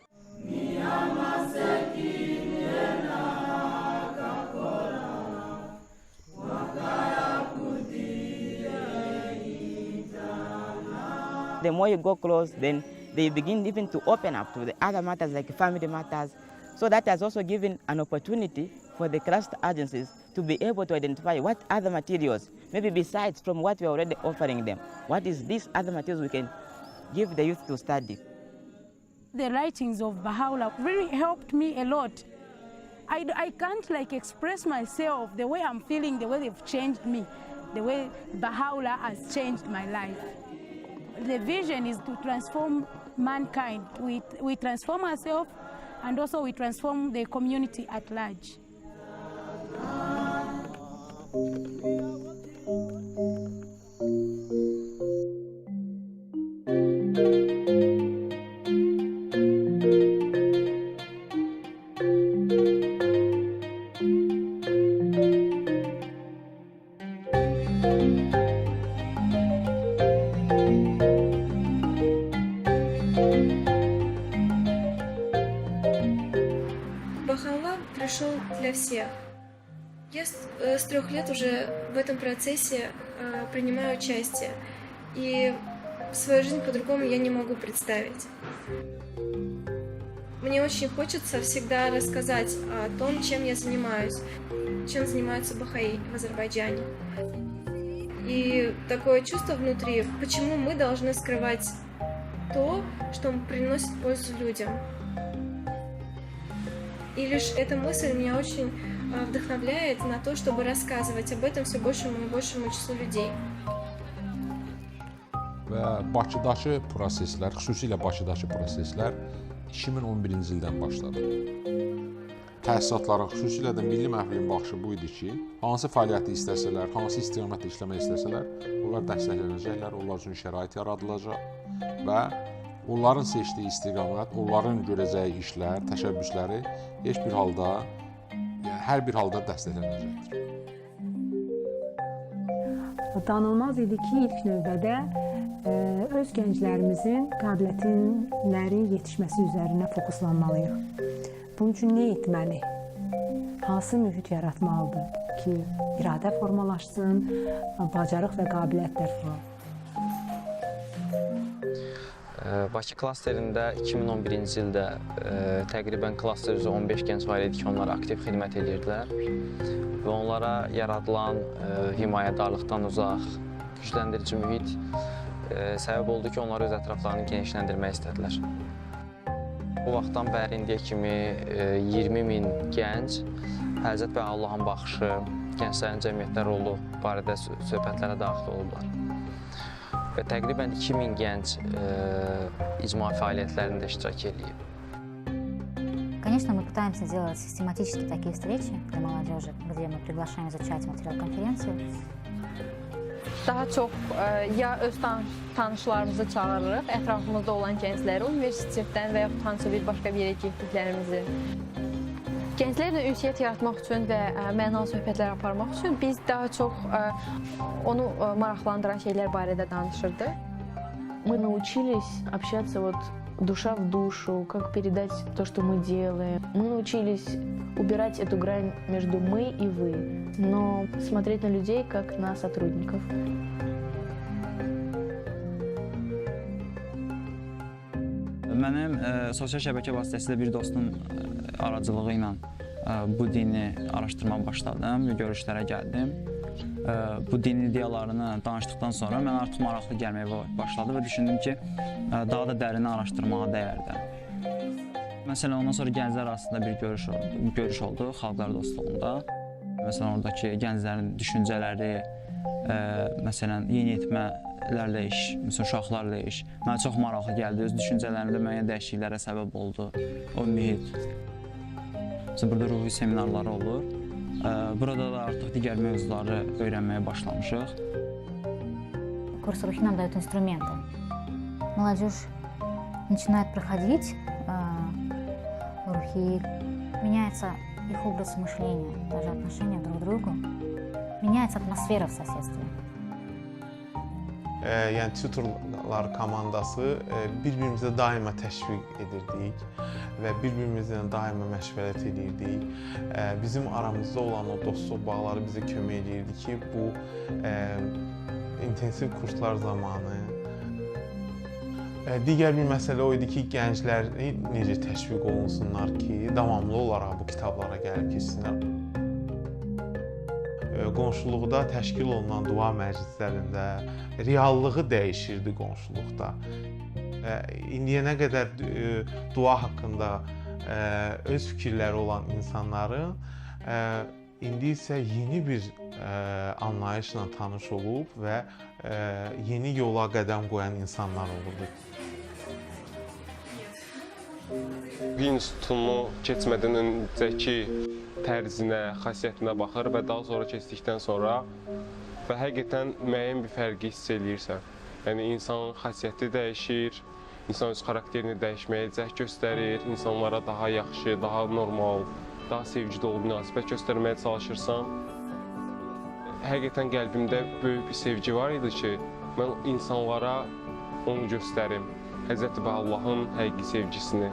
Speaker 31: The more you go close, then they begin even to open up to the other matters like family matters. So that has also given an opportunity for the cluster agencies to be able to identify what other materials, maybe besides from what we are already offering them, what is these other materials we can give the youth to study.
Speaker 6: The writings of Bahai really helped me a lot. I can't express myself the way I'm feeling, the way they've changed me, the way Bahai has changed my life. The vision is to transform mankind. We transform ourselves and also we transform the community at large.
Speaker 7: Пришел для всех. Я с 3 лет уже в этом процессе принимаю участие, и свою жизнь по-другому я не могу представить. Мне очень хочется всегда рассказать о том, чем я занимаюсь, чем занимаются Bahai в Азербайджане. И такое чувство внутри, почему мы должны скрывать то, что приносит пользу людям. И лишь эта мысль меня очень вдохновляет на то, чтобы рассказывать об этом все большему и большему числу людей.
Speaker 8: Və Bakıdakı proseslər, xüsusilə Bakıdakı proseslər 2011-ci ildən başladı. Təsisatların, xüsusilə də milli məhviliyin baxışı bu idi ki, hansı fəaliyyəti istəsələr, hansı istiqamətdə işləmək istəsələr, onlar dəstəklənəcəklər, onlar üçün şərait yaradılacaq və onların seçdiyi istiqamət, onların görəcəyi işlər, təşəbbüsləri hər bir halda dəstəklənəcəkdir.
Speaker 9: Danılmaz idi ki, ilk növbədə öz gənclərimizin qabiliyyətlərin yetişməsi üzərinə fokuslanmalıyıq. Bunun üçün nə etməli? Hansı mühit yaratmalıdır ki, iradə formalaşsın, bacarıq və qabiliyyətlər formalaşsın?
Speaker 10: Bakı klasterində 2011-ci ildə təqribən klaster üzrə 15 gənc var idi ki, onlar aktiv xidmət edirdilər və onlara yaradılan himayədarlıqdan uzaq, gücləndirici mühit səbəb oldu ki, onlar öz ətraflarını genişləndirmək istədilər. Bu vaxtdan bəri indiyə kimi 20 min gənc Həzrət və Allahın baxışı, gənclərin cəmiyyətdə rolu barədə söhbətlərə daxil olublar. Və təqribən 2000 gənc icma fəaliyyətlərində iştirak edib.
Speaker 13: Конечно, мы пытаемся делать систематически такие встречи для молодежи, где мы приглашаем изучать материал конференции.
Speaker 24: Daha çox ya öz tanışlarımızı çağırırıq, ətrafımızda olan gəncləri, universitetdən və yaxud hansısa bir başqa bir yerə getdiklərimizi. Gənclərlə ünsiyyət yaratmaq üçün və mənalı söhbətlər aparmaq üçün biz daha çox onu maraqlandıran şeylər barədə danışırdıq.
Speaker 25: Мы научились общаться душа в душу, как передать то, что мы делаем. Мы научились убирать эту грань между мы и вы, но смотреть на людей как на сотрудников.
Speaker 2: Mənim sosial şəbəkə vasitəsilə bir dostun aracılığı ilə bu dini araşdırmağa başladım və görüşlərə gəldim. Bu din ideyalarını danışdıqdan sonra mən artıq maraqlı gəlməyə başladı və düşündüm ki, daha da dərin araşdırmağa dəyərdi. Məsələn, ondan sonra gənclər arasında bir görüş oldu xalqlar dostluğunda. Məsələn, oradakı gənclərin düşüncələri, məsələn, yeniyetmələrlə iş, məsələn, uşaqlarla iş mənə çox maraqlı gəldi. Öz düşüncələrimdə müəyyən dəyişikliklərə səbəb oldu o mühit. Məsələn, burada ruhi seminarları olur. Burada da artıq digər mövzuları öyrənməyə başlamışıq.
Speaker 13: Курсы рухи нам дают инструменты. Молодежь начинает проходить рухи, меняется их образ мышления, даже отношения друг к другу, меняется атмосфера в соседстве.
Speaker 3: Yəni tutorlar komandası bir-birimizə daima təşviq edirdik və bir-birimizlə daima məşvərət edirdik. Bizim aramızda olan o dostluq bağları bizə kömək edirdi ki, bu intensiv kurslar zamanı. Digər bir məsələ o idi ki, gənclər necə təşviq olunsunlar ki, davamlı olaraq bu kitablara gəlib keçsinlər. Qonşuluqda təşkil olunan dua məclislərində reallığı dəyişirdi qonşuluqda. İndiyənə qədər dua haqqında öz fikirləri olan insanların indi isə yeni bir anlayışla tanış olub və yeni yola qədəm qoyan insanlar olurdu.
Speaker 11: institutumu keçmədən öncəki tərzinə, xasiyyətinə baxır və daha sonra keçdikdən sonra və həqiqətən müəyyən bir fərqi hiss eləyirsən. Yəni insanın xasiyyəti dəyişir, insan öz xarakterini dəyişməyə cəhd göstərir, insanlara daha yaxşı, daha normal, daha sevgi dolu münasibət göstərməyə çalışırsan. Həqiqətən qəlbimdə böyük bir sevgi var idi ki, mən insanlara onu göstərim. Həzrəti Allahın həqiqi sevgisini.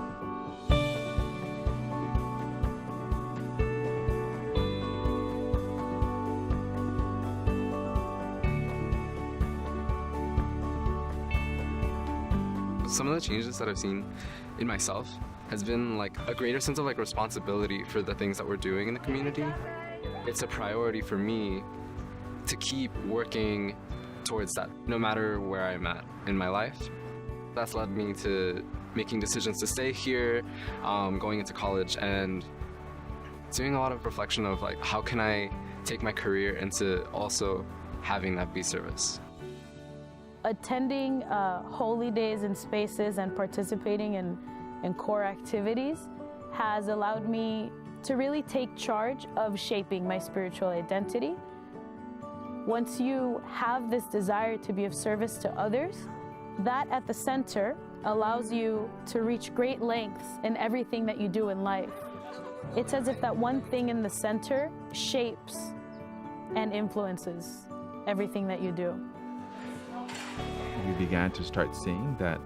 Speaker 12: Some of the changes that I've seen in myself has been like a greater sense of like responsibility for the things that we're doing in the community. It's a priority for me to keep working towards that, no matter where I'm at in my life. That's led me to making decisions to stay here, going into college, and doing a lot of reflection of like, how can I take my career into also having that be service.
Speaker 6: Attending holy days and spaces and participating in core activities has allowed me to really take charge of shaping my spiritual identity. Once you have this desire to be of service to others, that at the center allows you to reach great lengths in everything that you do in life. It's as if that one thing in the center shapes and influences everything that you do.
Speaker 14: We began to start seeing that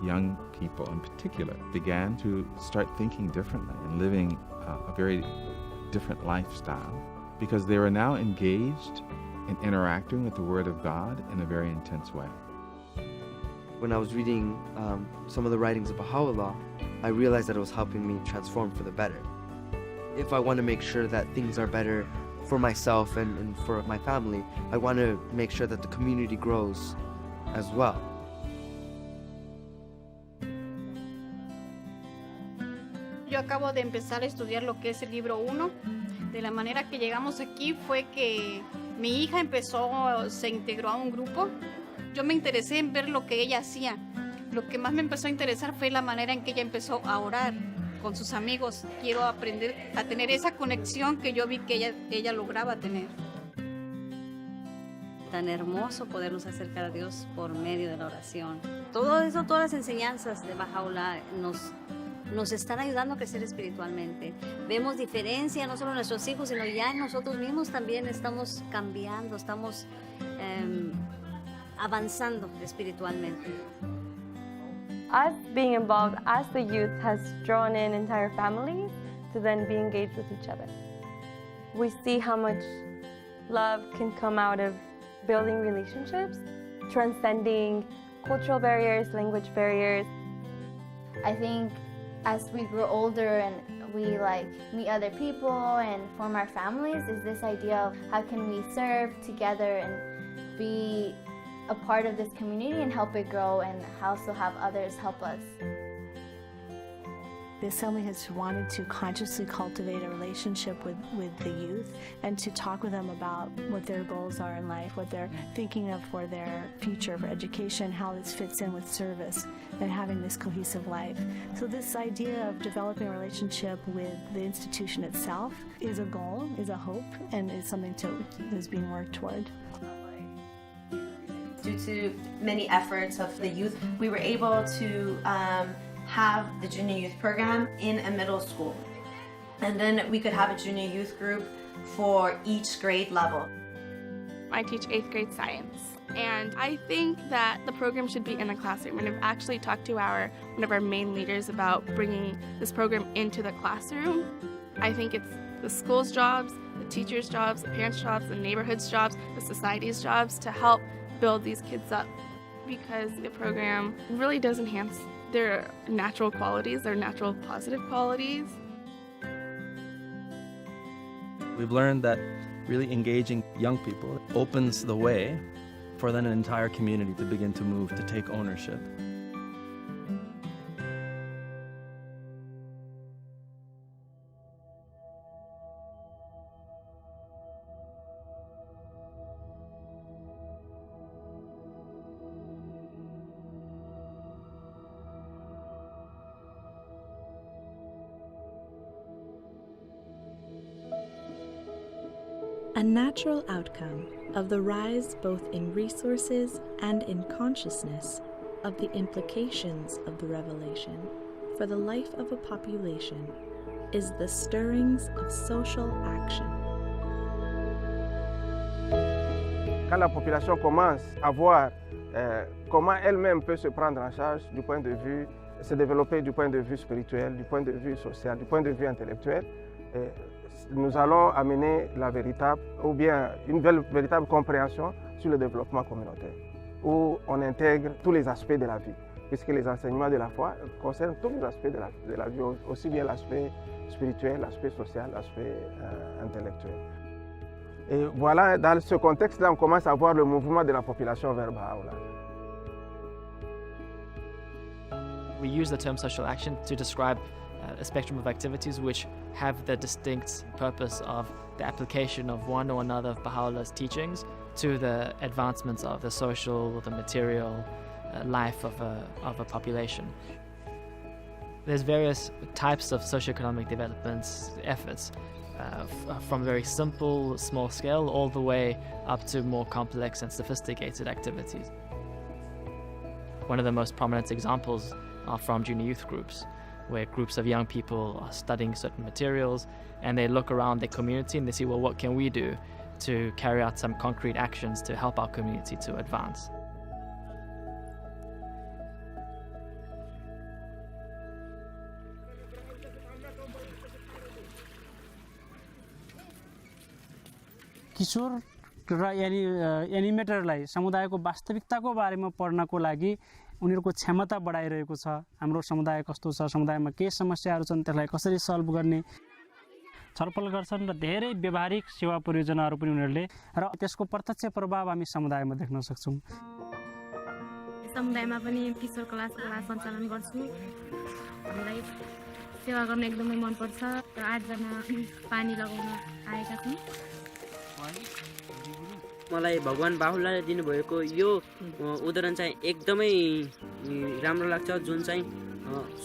Speaker 14: young people in particular began to start thinking differently and living a very different lifestyle because they were now engaged in interacting with the Word of God in a very intense way.
Speaker 15: When I was reading some of the writings of Baha'u'llah, I realized that it was helping me transform for the better. If I want to make sure that things are better for myself and for my family, I want to make sure that the community grows as well.
Speaker 16: Yo acabo de empezar a estudiar lo que es el libro 1. De la manera que llegamos aquí fue que mi hija se integró a un grupo. Yo me interesé en ver lo que ella hacía. Lo que más me empezó a interesar fue la manera en que ella empezó a orar con sus amigos. Quiero aprender a tener esa conexión que yo vi que ella lograba tener.
Speaker 18: Tan hermoso podernos acercar a Dios por medio de la oración. Todo eso, todas las enseñanzas de Baha'u'llah nos están ayudando a crecer espiritualmente. Vemos diferencia no solo en nuestros hijos, sino ya en nosotros mismos también estamos cambiando, estamos avanzando espiritualmente.
Speaker 26: Us being involved as the youth has drawn in entire families to then be engaged with each other. We see how much love can come out of building relationships, transcending cultural barriers, language barriers.
Speaker 5: I think as we grow older and we like meet other people and form our families, is this idea of how can we serve together and be a part of this community and help it grow and also have others help us.
Speaker 17: The Assembly has wanted to consciously cultivate a relationship with the youth and to talk with them about what their goals are in life, what they're thinking of for their future, for education, how this fits in with service, and having this cohesive life. So this idea of developing a relationship with the institution itself is a goal, is a hope, and is something that's being worked toward.
Speaker 19: Due to many efforts of the youth, we were able to have the junior youth program in a middle school. And then we could have a junior youth group for each grade level.
Speaker 20: I teach 8th grade science, and I think that the program should be in the classroom. And I've actually talked to one of our main leaders about bringing this program into the classroom. I think it's the school's jobs, the teachers' jobs, the parents' jobs, the neighborhood's jobs, the society's jobs to help build these kids up, because the program really does enhance their natural qualities, their natural positive qualities.
Speaker 21: We've learned that really engaging young people opens the way for then an entire community to begin to move, to take ownership.
Speaker 22: A natural outcome of the rise both in resources and in consciousness of the implications of the revelation for the life of a population is the stirrings of social action.
Speaker 23: Quand la population commence à voir comment elle-même peut se prendre en charge du point de vue, se développer du point de vue spirituel, du point de vue social, du point de vue intellectuel, nous allons amener la véritable, ou bien une véritable compréhension sur le développement communautaire, où on intègre tous les aspects de la vie, puisque les enseignements de la foi concernent tous les aspects de la vie, aussi bien l'aspect spirituel, l'aspect social, l'aspect intellectuel. Et voilà, dans ce contexte-là, on commence à voir le mouvement de la population vers Baha'u'llah.
Speaker 27: We use the term social action to describe a spectrum of activities which have the distinct purpose of the application of one or another of Baha'u'llah's teachings to the advancements of the social, the material life of a population. There's various types of socioeconomic development efforts, from very simple, small scale, all the way up to more complex and sophisticated activities. One of the most prominent examples are from junior youth groups, where groups of young people are studying certain materials and they look around their community and they see, well, what can we do to carry out some concrete actions to help our community to advance?
Speaker 28: किशोर र एनिमेटरलाई समुदायको वास्तविकताको बारेमा पढ्नको लागि उनीहरूको क्षमता बढाइरहेको छ। हाम्रो समुदाय कस्तो छ, समुदायमा के समस्याहरू छन्, त्यसलाई कसरी सल्भ गर्ने छलफल गर्छन् र धेरै व्यवहारिक सेवा परियोजनाहरू पनि उनीहरूले र त्यसको प्रत्यक्ष प्रभाव हामी समुदायमा देख्न सक्छौँ।
Speaker 29: समुदायमा पनि किशोर क्लास सञ्चालन गर्छु। हामीलाई सेवा गर्न एकदमै मन पर्छ र 8 जना पानी लगाउन आएका छौँ।
Speaker 30: मलाई भगवान बाहुलाले दिनुभएको यो उदाहरण चाहिँ एकदमै राम्रो लाग्छ, जुन चाहिँ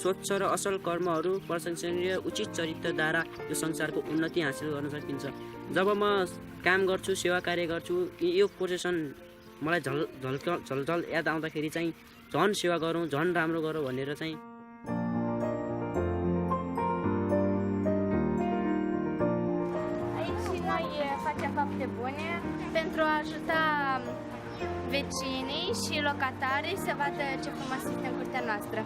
Speaker 30: स्वच्छ र असल कर्महरू, प्रशंसनीय उचित चरित्रद्वारा यो संसारको उन्नति हासिल गर्न सकिन्छ। जब म काम गर्छु, सेवा कार्य गर्छु, यो पोजिसन मलाई झलझल याद आउँदाखेरि चाहिँ झन् सेवा गरौँ, झन् राम्रो गरौँ भनेर चाहिँ
Speaker 5: fapte bune pentru a ajuta vecinii și locatarii să vadă ce frumos este în curtea noastră.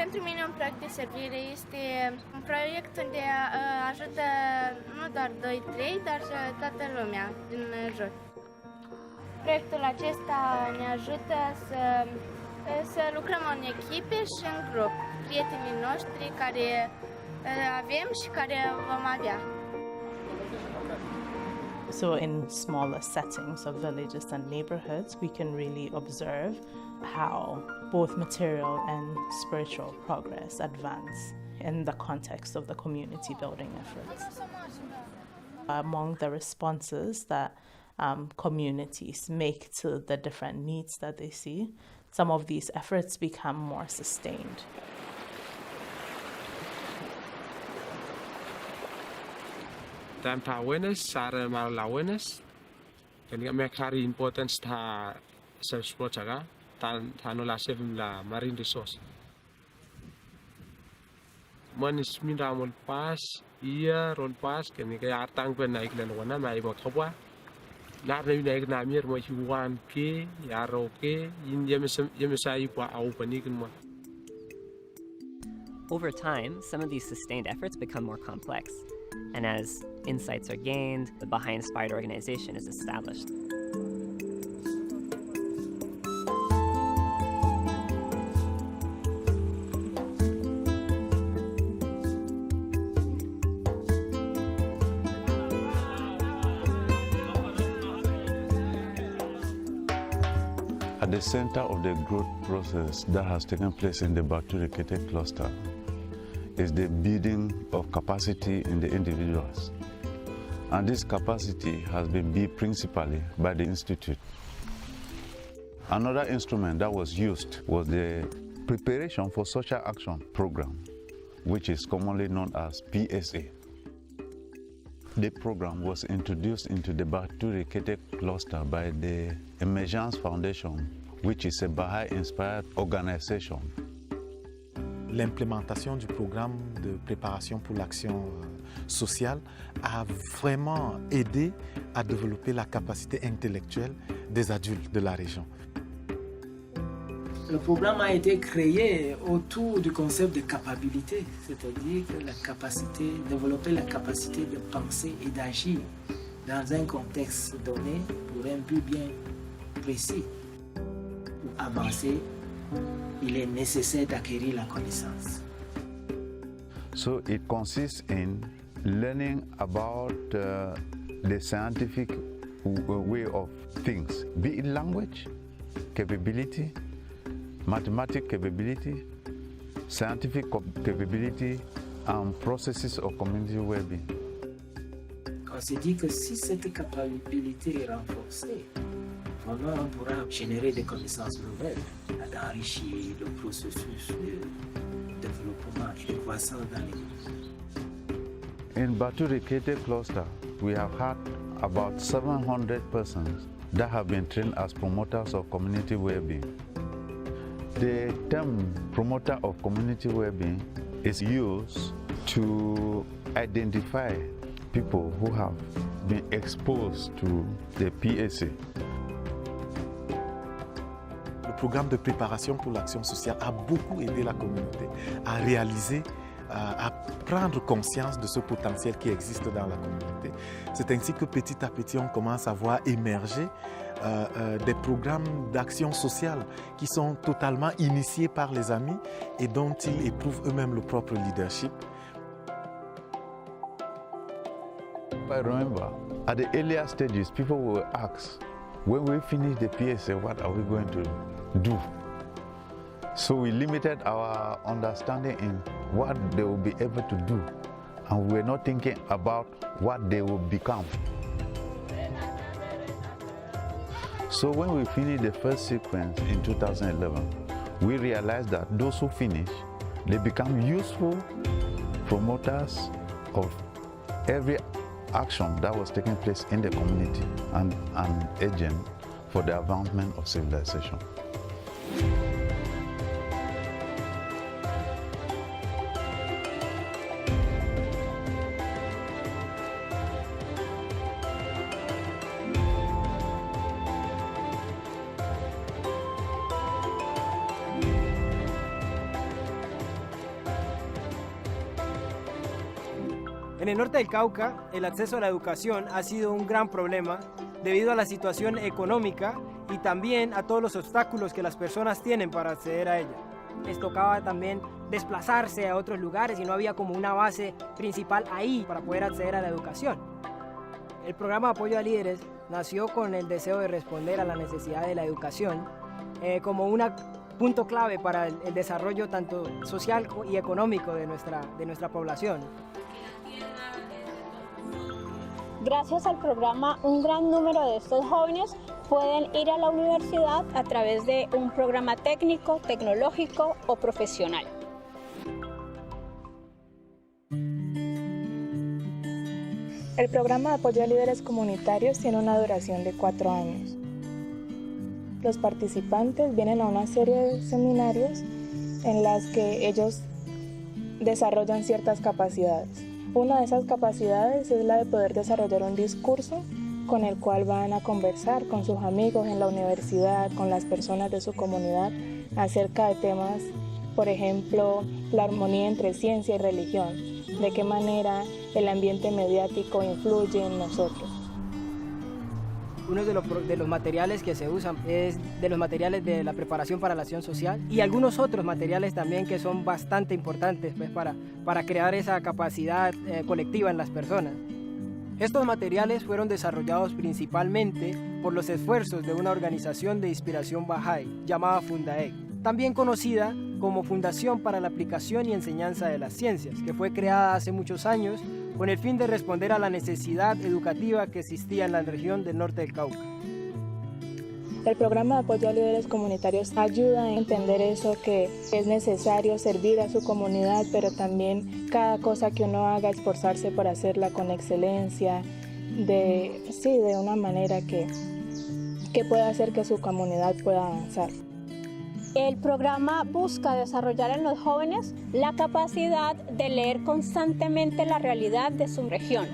Speaker 5: Pentru mine un proiect de servire este un proiect unde ajută nu doar 2-3, dar toată lumea din jur. Proiectul acesta ne ajută să
Speaker 20: Să lucrăm în echipe și în grup. Prietenii noștri care avem și care vom avea.
Speaker 1: So in smaller settings of villages and neighborhoods, we can really observe how both material and spiritual progress advance in the context of the community building efforts. Among the responses that communities make to the different needs that they see, some of these efforts become more sustained.
Speaker 2: Time for awareness, awareness. Can you make very important self-support tan no la saving la marine resource. Manis minda mon pas, ia ron pas, can you get tang when I can one am I about Hobwa? Not the United Namir, what you want, K, Yaro K, in Yemisai, open.
Speaker 4: Over time, some of these sustained efforts become more complex, and as insights are gained, the Bahai-inspired organization is established.
Speaker 7: At the center of the growth process that has taken place in the Batu-Rekete cluster is the building of capacity in the individuals. And this capacity has been built principally by the Institute. Another instrument that was used was the Preparation for Social Action program, which is commonly known as PSA. The program was introduced into the Batu-Rekete cluster by the Emergence Foundation, which is a Bahai-inspired organization.
Speaker 8: L'implémentation du programme de préparation pour l'action sociale a vraiment aidé à développer la capacité intellectuelle des adultes de la région.
Speaker 9: Le programme a été créé autour du concept de capacité, c'est-à-dire que la capacité, développer la capacité de penser et d'agir dans un contexte donné pour un but bien précis. Pour avancer, il est nécessaire d'acquérir la connaissance.
Speaker 7: So it consists in learning about the scientific way of things, be it language, capability, mathematical capability, scientific capability, and processes of community well-being.
Speaker 9: On s'est dit que si cette capacité est renforcée, vraiment on pourra générer des connaissances nouvelles, d'enrichir le processus de développement et de croissance dans les.
Speaker 7: In Batu-Rekete cluster, we have had about 700 persons that have been trained as promoters of community well-being. The term promoter of community well-being is used to identify people who have been exposed to the PSA.
Speaker 8: Le programme de préparation pour l'action sociale a beaucoup aidé la communauté à réaliser, à prendre conscience de ce potentiel qui existe dans la communauté. C'est ainsi que petit à petit, on commence à voir émerger des programmes d'action sociale qui sont totalement initiés par les amis et dont ils éprouvent eux-mêmes le propre leadership.
Speaker 7: I remember, at the earlier stages, people will ask, when we finish the PSA, what are we going to do? So we limited our understanding in what they will be able to do, and we were not thinking about what they will become. So when we finished the first sequence in 2011, we realized that those who finish, they become useful promoters of every action that was taking place in the community and an agent for the advancement of civilization.
Speaker 10: En el norte del Cauca, el acceso a la educación ha sido un gran problema
Speaker 3: debido a la situación económica y también a todos los obstáculos que las personas tienen para acceder a ella. Les tocaba también desplazarse a otros lugares y no había como una base principal ahí para poder acceder a la educación. El programa de apoyo a líderes nació con el deseo de responder a la necesidad de la educación como un punto clave para el desarrollo tanto social y económico de nuestra población.
Speaker 6: Gracias al programa, un gran número de estos jóvenes pueden ir a la universidad a través de un programa técnico, tecnológico o profesional.
Speaker 10: El programa de apoyo a líderes comunitarios tiene una duración de 4 años. Los participantes vienen a una serie de seminarios en las que ellos desarrollan ciertas capacidades. Una de esas capacidades es la de poder desarrollar un discurso con el cual van a conversar con sus amigos en la universidad, con las personas de su comunidad, acerca de temas, por ejemplo, la armonía entre ciencia y religión, de qué manera el ambiente mediático influye en nosotros.
Speaker 3: Uno de los materiales que se usan es de los materiales de la preparación para la acción social y algunos otros materiales también que son bastante importantes pues, para crear esa capacidad colectiva en las personas. Estos materiales fueron desarrollados principalmente por los esfuerzos de una organización de inspiración Bahai llamada Fundaek, también conocida como Fundación para la Aplicación y Enseñanza de las Ciencias, que fue creada hace muchos años con el fin de responder a la necesidad educativa que existía en la región del norte del Cauca.
Speaker 10: El programa de apoyo a líderes comunitarios ayuda a entender eso, que es necesario servir a su comunidad, pero también cada cosa que uno haga, esforzarse por hacerla con excelencia, de una manera que pueda hacer que su comunidad pueda avanzar.
Speaker 6: El programa busca desarrollar en los jóvenes la capacidad de leer constantemente la realidad de su región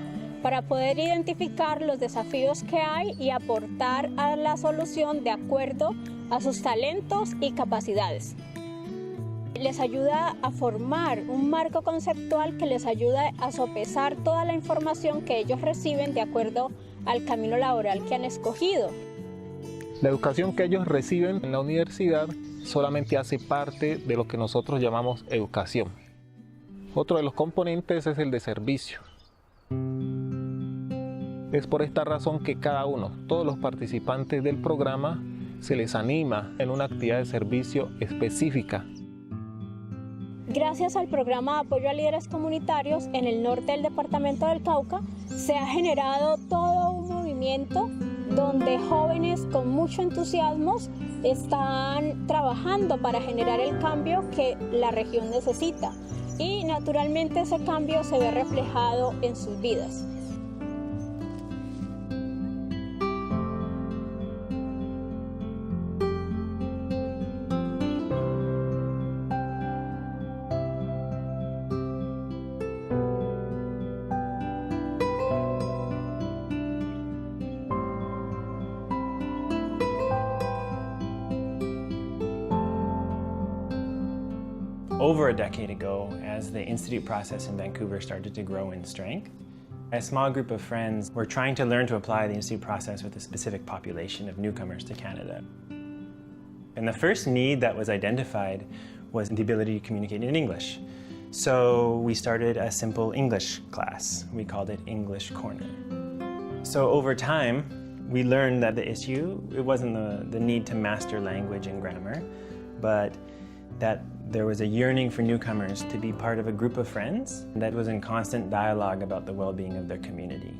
Speaker 6: para poder identificar los desafíos que hay y aportar a la solución de acuerdo a sus talentos y capacidades. Les ayuda a formar un marco conceptual que les ayuda a sopesar toda la información que ellos reciben de acuerdo al camino laboral que han escogido.
Speaker 11: La educación que ellos reciben en la universidad solamente hace parte de lo que nosotros llamamos educación. Otro de los componentes es el de servicio. Es por esta razón que cada uno, todos los participantes del programa, se les anima en una actividad de servicio específica.
Speaker 6: Gracias al programa de apoyo a líderes comunitarios en el norte del departamento del Cauca, se ha generado todo un movimiento donde jóvenes con mucho entusiasmo están trabajando para generar el cambio que la región necesita. Y naturalmente ese cambio se ve reflejado en sus vidas.
Speaker 12: Over a decade ago, as the institute process in Vancouver started to grow in strength, a small group of friends were trying to learn to apply the institute process with a specific population of newcomers to Canada. And the first need that was identified was the ability to communicate in English. So we started a simple English class. We called it English Corner. So over time, we learned that the issue, it wasn't the need to master language and grammar, but that there was a yearning for newcomers to be part of a group of friends that was in constant dialogue about the well-being of their community.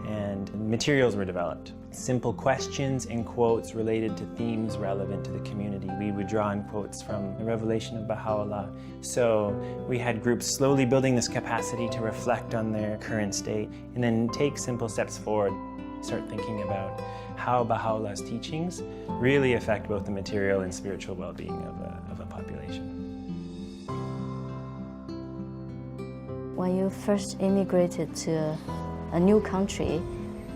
Speaker 12: And materials were developed. Simple questions and quotes related to themes relevant to the community. We would draw on quotes from the Revelation of Baha'u'llah. So we had groups slowly building this capacity to reflect on their current state and then take simple steps forward. Start thinking about how Baha'u'llah's teachings really affect both the material and spiritual well-being of a population.
Speaker 13: When you first immigrated to a new country,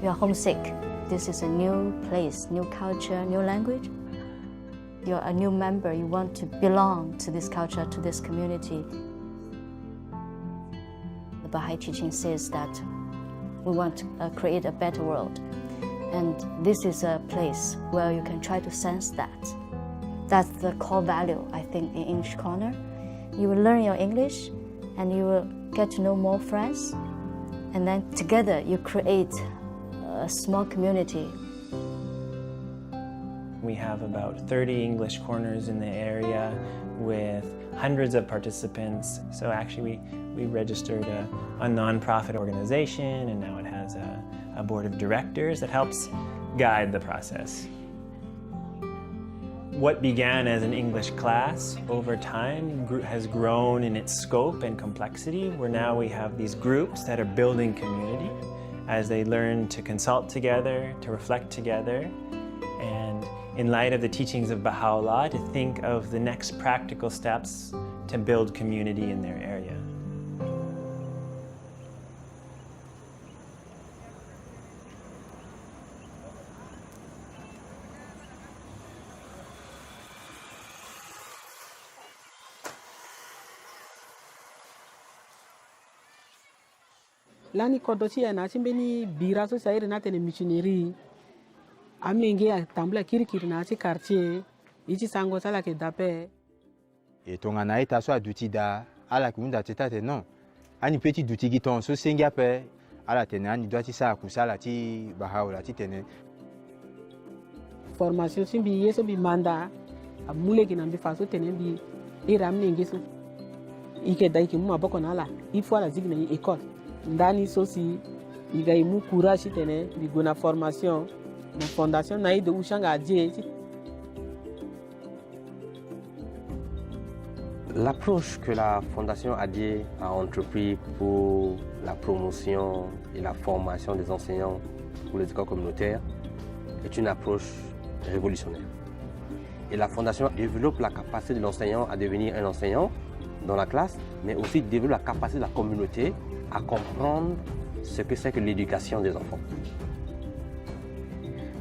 Speaker 13: you are homesick. This is a new place, new culture, new language. You're a new member, you want to belong to this culture, to this community. The Baha'i teaching says that we want to create a better world. And this is a place where you can try to sense that. That's the core value, I think, in English Corner. You will learn your English and you will get to know more friends. And then together you create a small community.
Speaker 12: We have about 30 English corners in the area with hundreds of participants. So actually we registered a non-profit organization, and now it has a board of directors that helps guide the process. What began as an English class over time has grown in its scope and complexity, where now we have these groups that are building community as they learn to consult together, to reflect together, and in light of the teachings of Baha'u'llah, to think of the next practical steps to build community in their area.
Speaker 14: Lani kodochi ya nachimbeni biraso sairi na tene missionary amenge tambula kirikiri na chi quartier ichi sango sala ke dape
Speaker 15: e tonga na ita so aduti da ala kunda teta te non ani petit duti giton so senga pe ala tene ani doati sa kusala ti Baha'u'llah ti tene
Speaker 14: formation simbi yeso bi manda amule ki nambi faso tene bi iramne ngeso ike dai ki mu aboko na ala ifo ala zigna école ndani sosi igaimu courage tene bigona formation na fondation na ide ushanga adie.
Speaker 16: L'approche que la Fondation ADIE a entrepris pour la promotion et la formation des enseignants pour les écoles communautaires est une approche révolutionnaire. Et la Fondation développe la capacité de l'enseignant à devenir un enseignant dans la classe, mais aussi développe la capacité de la communauté à comprendre ce que c'est que l'éducation des enfants.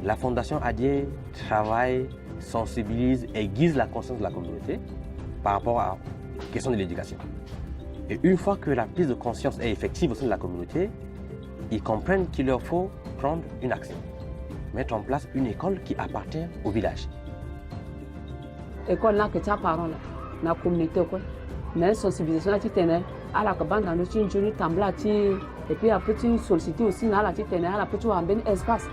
Speaker 16: La Fondation ADIE travaille, sensibilise et aiguise la conscience de la communauté par rapport à la question de l'éducation. Et une fois que la prise de conscience est effective au sein de la communauté, ils comprennent qu'il leur faut prendre une action, mettre en place une école qui appartient au village.
Speaker 17: École là que tu as parlé, la communauté quoi, mais sensibilisation là tu tenais. À la cabane dans le chinchoni tamblati et puis après tu solliciter aussi dans la petite à la petite ou un espace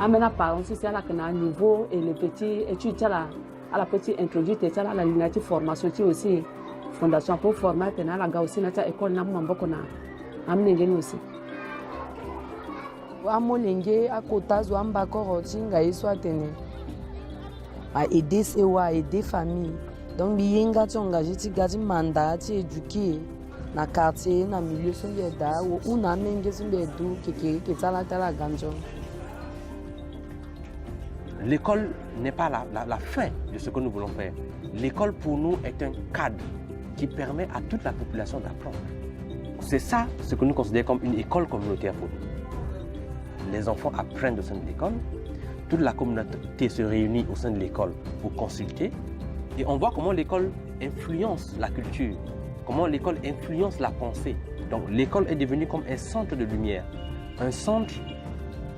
Speaker 17: amena par aussi c'est à la niveau et le petit étude à la petite introduite et à la ligne formation aussi fondation pour former à la gars aussi na école na mboko na amnengeni aussi
Speaker 18: amolenge akotazo ambako tinga iswa tene a aider sewa aider famille. Donc, bien que engagé, tu as mandat, tu éduqué, dans le quartier, dans le milieu, ou dans le
Speaker 16: L'école n'est pas la fin de ce que nous voulons faire. L'école, pour nous, est un cadre qui permet à toute la population d'apprendre. C'est ça ce que nous considérons comme une école communautaire pour nous. Les enfants apprennent au sein de l'école, toute la communauté se réunit au sein de l'école pour consulter. Et on voit comment l'école influence la culture, comment l'école influence la pensée. Donc l'école est devenue comme un centre de lumière, un centre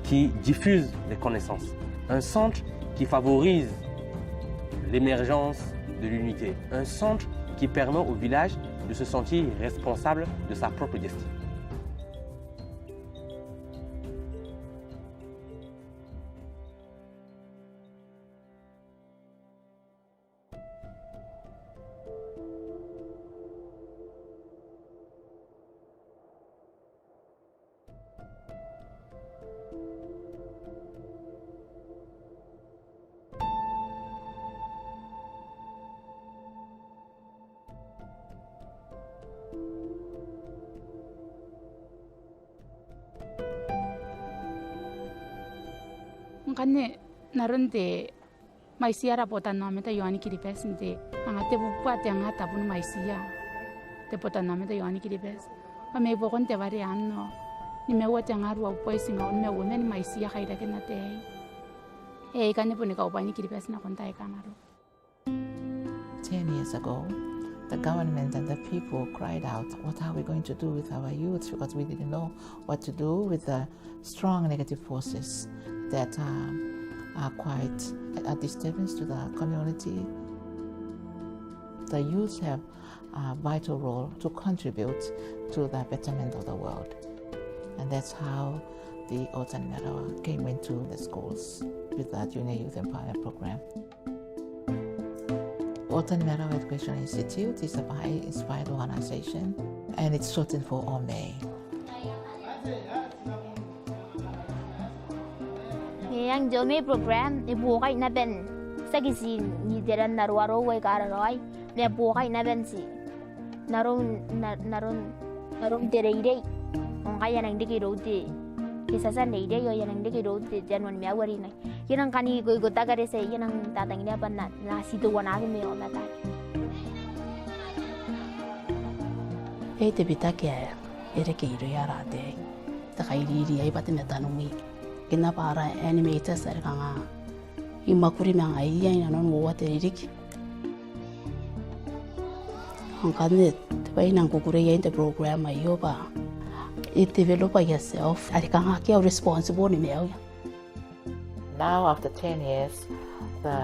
Speaker 16: qui diffuse les connaissances, un centre qui favorise l'émergence de l'unité, un centre qui permet au village de se sentir responsable de sa propre destinée.
Speaker 19: Ngane naronde maisia rapota nome ta yoani kiripes nte angate bupwa te angata bun maisia te pota nome ta yoani kiripes pa me bokon te vari anno ni me wote ngaru wa poisi nga on me wona ni maisia khaira kenate kane pone ka opani kiripes na konta e kanaru.
Speaker 21: 10 years ago, the government and the people cried out, what are we going to do with our youth? Because we didn't know what to do with the strong negative forces that are quite a disturbance to the community. The youth have a vital role to contribute to the betterment of the world. And that's how the Oltan Mero came into the schools with the Junior Youth Empowerment Program. Oltan Mero Education Institute is a Bahai-inspired organization, and it's shortened for OME.
Speaker 22: Yang Jome program ni bukai na ben sagisi ni deran narwaro way kararoi ne bukai na ben si naron dereire on kaya nang diki rote kisasan deire yo yang diki rote janwan miawari na yanang kani go tagare se yanang tatang ni apa na situ wana me on na tak
Speaker 23: te bitake ere ke iro yara de ta kairi ai patme tanumi kena para animators are kanga imakuri mang ai ina non wo waterik hangane tbai nang kukure ya in the program ayo ba it develop yourself are kanga ke responsible ni meo.
Speaker 21: Now after 10 years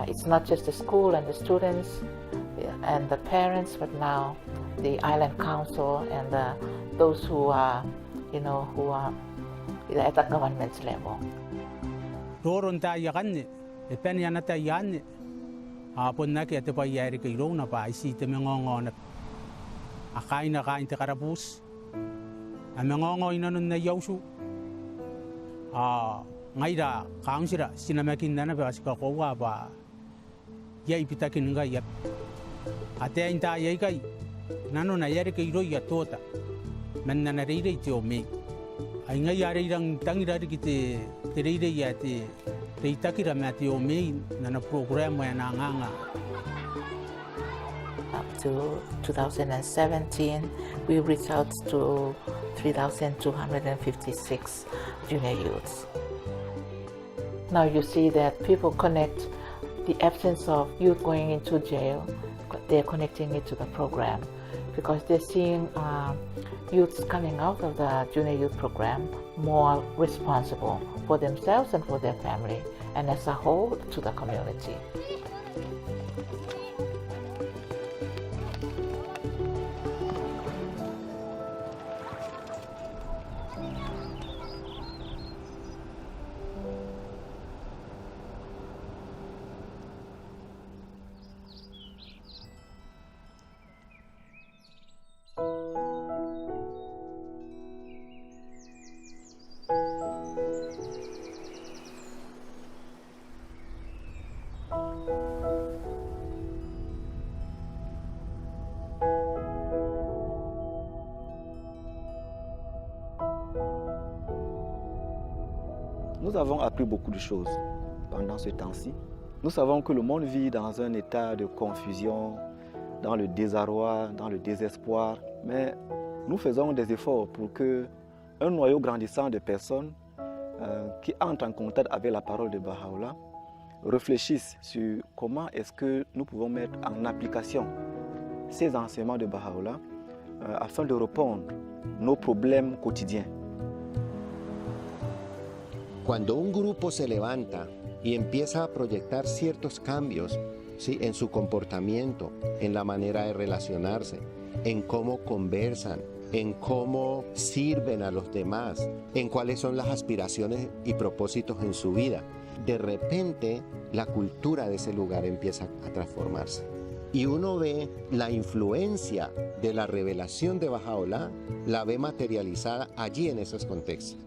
Speaker 21: it's not just the school and the students and the parents, but now the island council and those who are at the government level.
Speaker 24: Doron ta yakanne, pen yana ta yanne. Apon na kaya te pa yari kay rona pa isi te mengongo na akain na kain te karabus. Ang mengongo ina nun na yausu. Ngaida kaunsira sinamakin na ba sika kowa ba. Yai pitakin nga yap. Ate inta yai kay nano na yari kay roya tota. Man na narire ti ome. Ay nga yari lang tangira kite terire yate reitakira mati ome na program na nganga.
Speaker 21: Up to 2017, we reached out to 3,256 junior youths. Now you see that people connect the absence of youth going into jail, they're connecting it to the program because they're seeing youths coming out of the junior youth program more responsible for themselves and for their family, and as a whole to the community.
Speaker 25: Nous avons appris beaucoup de choses pendant ce temps-ci. Nous savons que le monde vit dans un état de confusion, dans le désarroi, dans le désespoir, mais nous faisons des efforts pour qu'un noyau grandissant de personnes qui entrent en contact avec la parole de Baha'u'llah réfléchissent sur comment est-ce que nous pouvons mettre en application ces enseignements de Baha'u'llah afin de répondre à nos problèmes quotidiens.
Speaker 26: Cuando un grupo se levanta y empieza a proyectar ciertos cambios, ¿sí?, en su comportamiento, en la manera de relacionarse, en cómo conversan, en cómo sirven a los demás, en cuáles son las aspiraciones y propósitos en su vida, de repente la cultura de ese lugar empieza a transformarse. Y uno ve la influencia de la revelación de Baha'u'llah, la ve materializada allí en esos contextos.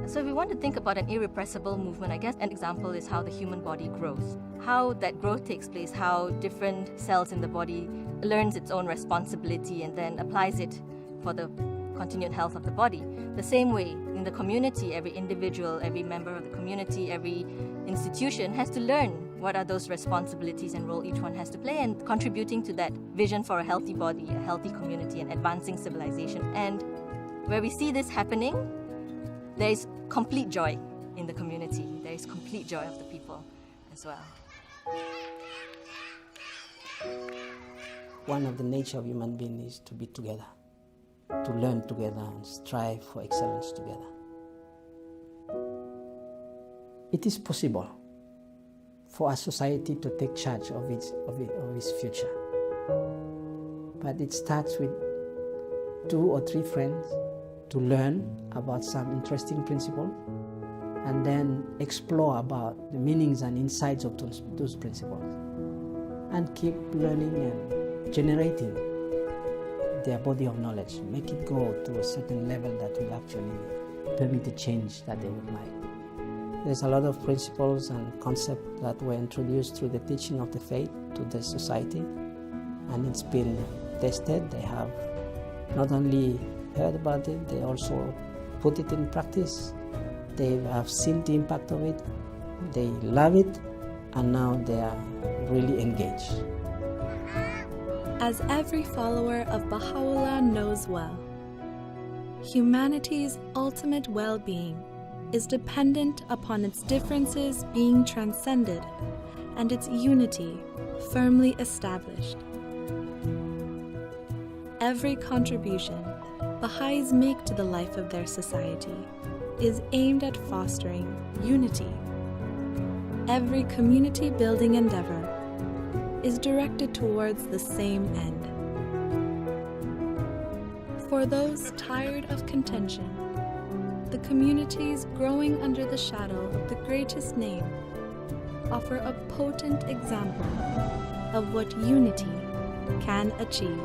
Speaker 27: So if we want to think about an irrepressible movement, I guess an example is how the human body grows. How that growth takes place, how different cells in the body learns its own responsibility and then applies it for the continued health of the body. The same way in the community, every individual, every member of the community, every institution has to learn what are those responsibilities and role each one has to play, and contributing to that vision for a healthy body, a healthy community, and advancing civilization. And where we see this happening, there is complete joy in the community. There is complete joy of the people as well.
Speaker 1: one of the nature of human being is to be together, to learn together and strive for excellence together. It is possible for a society to take charge of its future. But it starts with 2 or 3 friends to learn about some interesting principles and then explore about the meanings and insights of those principles and keep learning and generating their body of knowledge, make it go to a certain level that will actually permit the change that they would like. There's a lot of principles and concepts that were introduced through the teaching of the faith to the society, and it's been tested. They have not only heard about it, they also put it in practice. They have seen the impact of it, they love it, and now they are really engaged.
Speaker 2: As every follower of Baha'u'llah knows well, humanity's ultimate well-being is dependent upon its differences being transcended and its unity firmly established. Every contribution Baha'is make to the life of their society is aimed at fostering unity. Every community-building endeavor is directed towards the same end. For those tired of contention, the communities growing under the shadow of the greatest name offer a potent example of what unity can achieve.